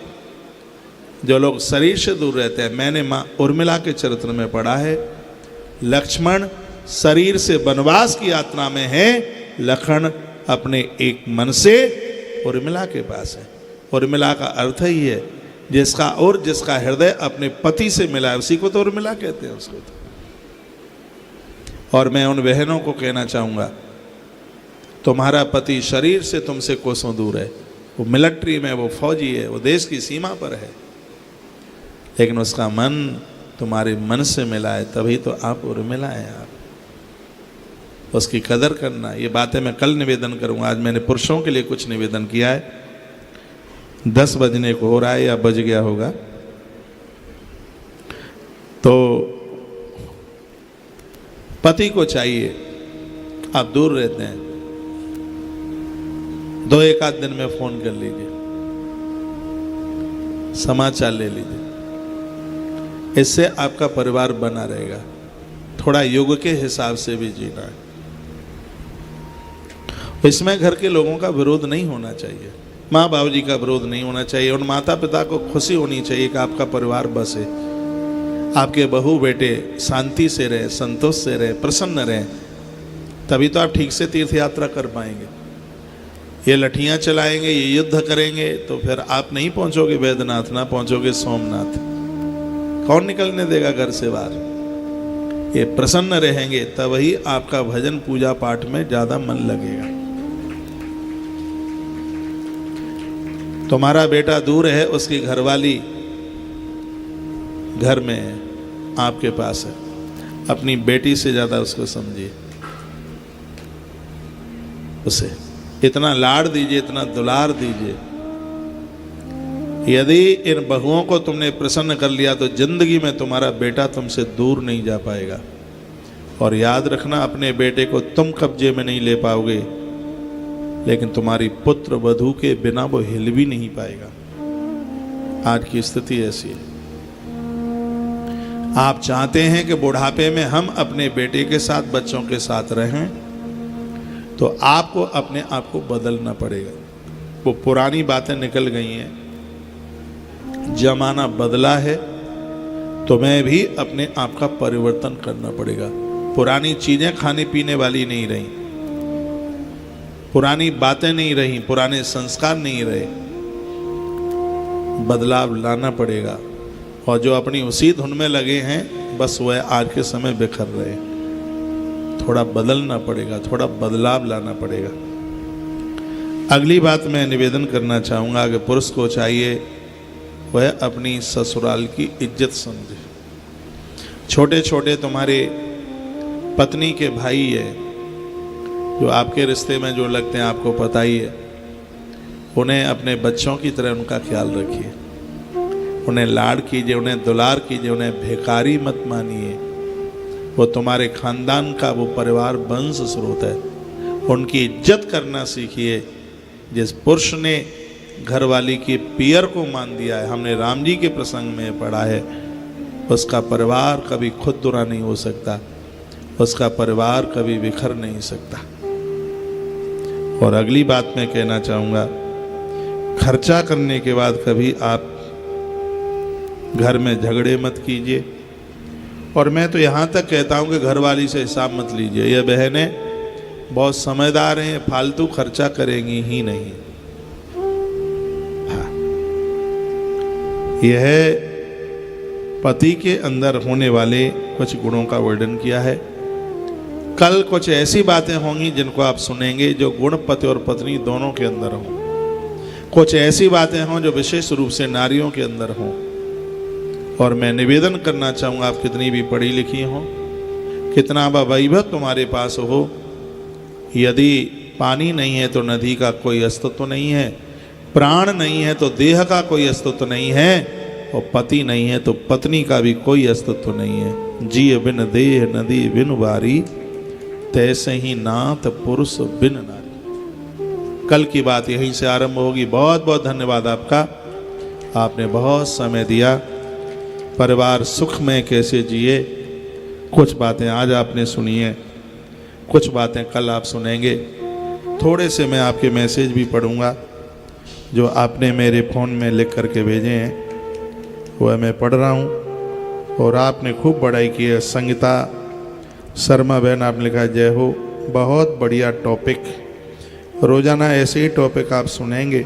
जो लोग शरीर से दूर रहते हैं, मैंने माँ उर्मिला के चरित्र में पढ़ा है, लक्ष्मण शरीर से वनवास की यात्रा में है, लखन अपने एक मन से उर्मिला के पास है। उर्मिला का अर्थ ही है जिसका हृदय अपने पति से मिला है, उसी को तो उर्मिला कहते हैं उसको तो। और मैं उन बहनों को कहना चाहूँगा, तुम्हारा पति शरीर से तुमसे कोसों दूर है, वो मिलिट्री में, वो फौजी है, वो देश की सीमा पर है, लेकिन उसका मन तुम्हारे मन से मिला है, तभी तो आप उर्मिला हैं। आप उसकी कदर करना। ये बातें मैं कल निवेदन करूँगा, आज मैंने पुरुषों के लिए कुछ निवेदन किया है। 10 बजने को हो रहा है या बज गया होगा, तो पति को चाहिए, आप दूर रहते हैं, 2-1 आध दिन में फोन कर लीजिए, समाचार ले लीजिए, इससे आपका परिवार बना रहेगा। थोड़ा युग के हिसाब से भी जीना है। इसमें घर के लोगों का विरोध नहीं होना चाहिए, माँ बाबू जी का विरोध नहीं होना चाहिए। उन माता पिता को खुशी होनी चाहिए कि आपका परिवार बसे, आपके बहू बेटे शांति से रहे, संतोष से रहे, प्रसन्न रहे, तभी तो आप ठीक से तीर्थ यात्रा कर पाएंगे। ये लठियाँ चलाएंगे, ये युद्ध करेंगे, तो फिर आप नहीं पहुँचोगे वैद्यनाथ, ना पहुँचोगे सोमनाथ। कौन निकलने देगा घर से बाहर? ये प्रसन्न रहेंगे, तब ही आपका भजन पूजा पाठ में ज़्यादा मन लगेगा। तुम्हारा बेटा दूर है, उसकी घरवाली घर में है, आपके पास है, अपनी बेटी से ज़्यादा उसको समझिए, उसे इतना लाड़ दीजिए, इतना दुलार दीजिए। यदि इन बहुओं को तुमने प्रसन्न कर लिया तो जिंदगी में तुम्हारा बेटा तुमसे दूर नहीं जा पाएगा। और याद रखना, अपने बेटे को तुम कब्जे में नहीं ले पाओगे, लेकिन तुम्हारी पुत्र वधू के बिना वो हिल भी नहीं पाएगा। आज की स्थिति ऐसी है। आप चाहते हैं कि बुढ़ापे में हम अपने बेटे के साथ, बच्चों के साथ रहें, तो आपको अपने आप को बदलना पड़ेगा। वो पुरानी बातें निकल गई हैं, जमाना बदला है, तो मैं भी अपने आप का परिवर्तन करना पड़ेगा। पुरानी चीजें खाने पीने वाली नहीं रही, पुरानी बातें नहीं रही, पुराने संस्कार नहीं रहे, बदलाव लाना पड़ेगा। और जो अपनी उसी धुन में लगे हैं, बस वह आज के समय बिखर रहे हैं। थोड़ा बदलना पड़ेगा, थोड़ा बदलाव लाना पड़ेगा। अगली बात मैं निवेदन करना चाहूँगा कि पुरुष को चाहिए वह अपनी ससुराल की इज्जत समझे। छोटे छोटे तुम्हारे पत्नी के भाई है, जो आपके रिश्ते में जो लगते हैं, आपको पता ही है, उन्हें अपने बच्चों की तरह उनका ख्याल रखिए, उन्हें लाड कीजिए, उन्हें दुलार कीजिए, उन्हें भिखारी मत मानिए। वो तुम्हारे खानदान का, वो परिवार वंश स्रोत है। उनकी इज्जत करना सीखिए। जिस पुरुष ने घरवाली की पियर को मान दिया है, हमने राम जी के प्रसंग में पढ़ा है, उसका परिवार कभी खुरदुरा नहीं हो सकता, उसका परिवार कभी बिखर नहीं सकता। और अगली बात मैं कहना चाहूँगा, खर्चा करने के बाद कभी आप घर में झगड़े मत कीजिए। और मैं तो यहाँ तक कहता हूँ कि घरवाली से हिसाब मत लीजिए। ये बहनें बहुत समझदार हैं, फालतू खर्चा करेंगी ही नहीं। हाँ, यह पति के अंदर होने वाले कुछ गुणों का वर्णन किया है। कल कुछ ऐसी बातें होंगी जिनको आप सुनेंगे जो गुण पति और पत्नी दोनों के अंदर हों। कुछ ऐसी बातें हों जो विशेष रूप से नारियों के अंदर हों। और मैं निवेदन करना चाहूँगा, आप कितनी भी पढ़ी लिखी हो, कितना वैभव तुम्हारे पास हो, यदि पानी नहीं है तो नदी का कोई अस्तित्व नहीं है, प्राण नहीं है तो देह का कोई अस्तित्व नहीं है, और पति नहीं है तो पत्नी का भी कोई अस्तित्व नहीं है। जिय बिन देह नदी बिन वारी, तैसे ही नाथ पुरुष बिन नारी। कल की बात यहीं से आरंभ होगी। बहुत बहुत धन्यवाद आपका, आपने बहुत समय दिया। परिवार सुख में कैसे जिए, कुछ बातें आज आपने सुनी है, कुछ बातें कल आप सुनेंगे। थोड़े से मैं आपके मैसेज भी पढ़ूंगा जो आपने मेरे फ़ोन में लिख करके भेजे हैं, वह मैं पढ़ रहा हूँ। और आपने खूब बड़ाई की है। संगीता शर्मा बहन, आपने लिखा है जय हो, बहुत बढ़िया टॉपिक। रोज़ाना ऐसे ही टॉपिक आप सुनेंगे,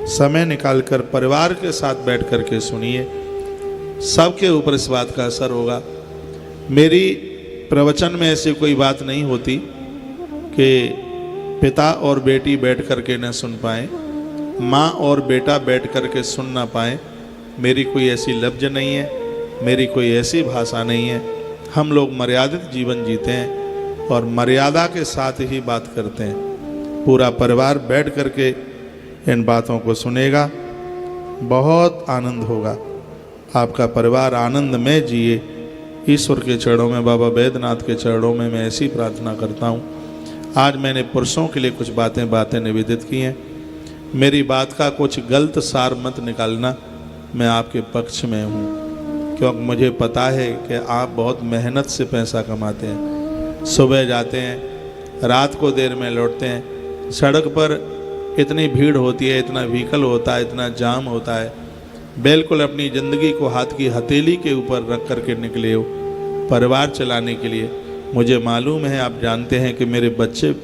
समय निकालकर परिवार के साथ बैठ कर के सुनिए, सबके ऊपर इस बात का असर होगा। मेरी प्रवचन में ऐसी कोई बात नहीं होती कि पिता और बेटी बैठ कर के न सुन पाएँ, माँ और बेटा बैठ कर के सुन ना पाएँ। मेरी कोई ऐसी लफ्ज नहीं है, मेरी कोई ऐसी भाषा नहीं है। हम लोग मर्यादित जीवन जीते हैं और मर्यादा के साथ ही बात करते हैं। पूरा परिवार बैठ कर के इन बातों को सुनेगा, बहुत आनंद होगा। आपका परिवार आनंद में जिए। ईश्वर के चरणों में, बाबा बैद्यनाथ के चरणों में मैं ऐसी प्रार्थना करता हूँ। आज मैंने पुरुषों के लिए कुछ बातें निवेदित की हैं। मेरी बात का कुछ गलत सार मत निकालना, मैं आपके पक्ष में हूँ, क्योंकि मुझे पता है कि आप बहुत मेहनत से पैसा कमाते हैं। सुबह जाते हैं, रात को देर में लौटते हैं। सड़क पर इतनी भीड़ होती है, इतना व्हीकल होता है, इतना जाम होता है। बिल्कुल अपनी ज़िंदगी को हाथ की हथेली के ऊपर रख कर के निकले हो परिवार चलाने के लिए। मुझे मालूम है, आप जानते हैं कि मेरे बच्चे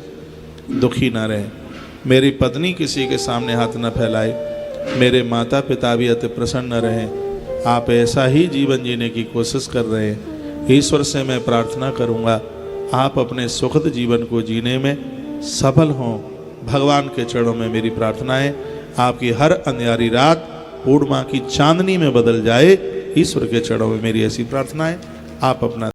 दुखी ना रहें, मेरी पत्नी किसी के सामने हाथ न फैलाए, मेरे माता पिता भी अति प्रसन्न रहें। आप ऐसा ही जीवन जीने की कोशिश कर रहे हैं। ईश्वर से मैं प्रार्थना करूंगा, आप अपने सुखद जीवन को जीने में सफल हों। भगवान के चरणों में मेरी प्रार्थना है, आपकी हर अंधियारी रात पूर्णिमा की चांदनी में बदल जाए। ईश्वर के चरणों में मेरी ऐसी प्रार्थना है। आप अपना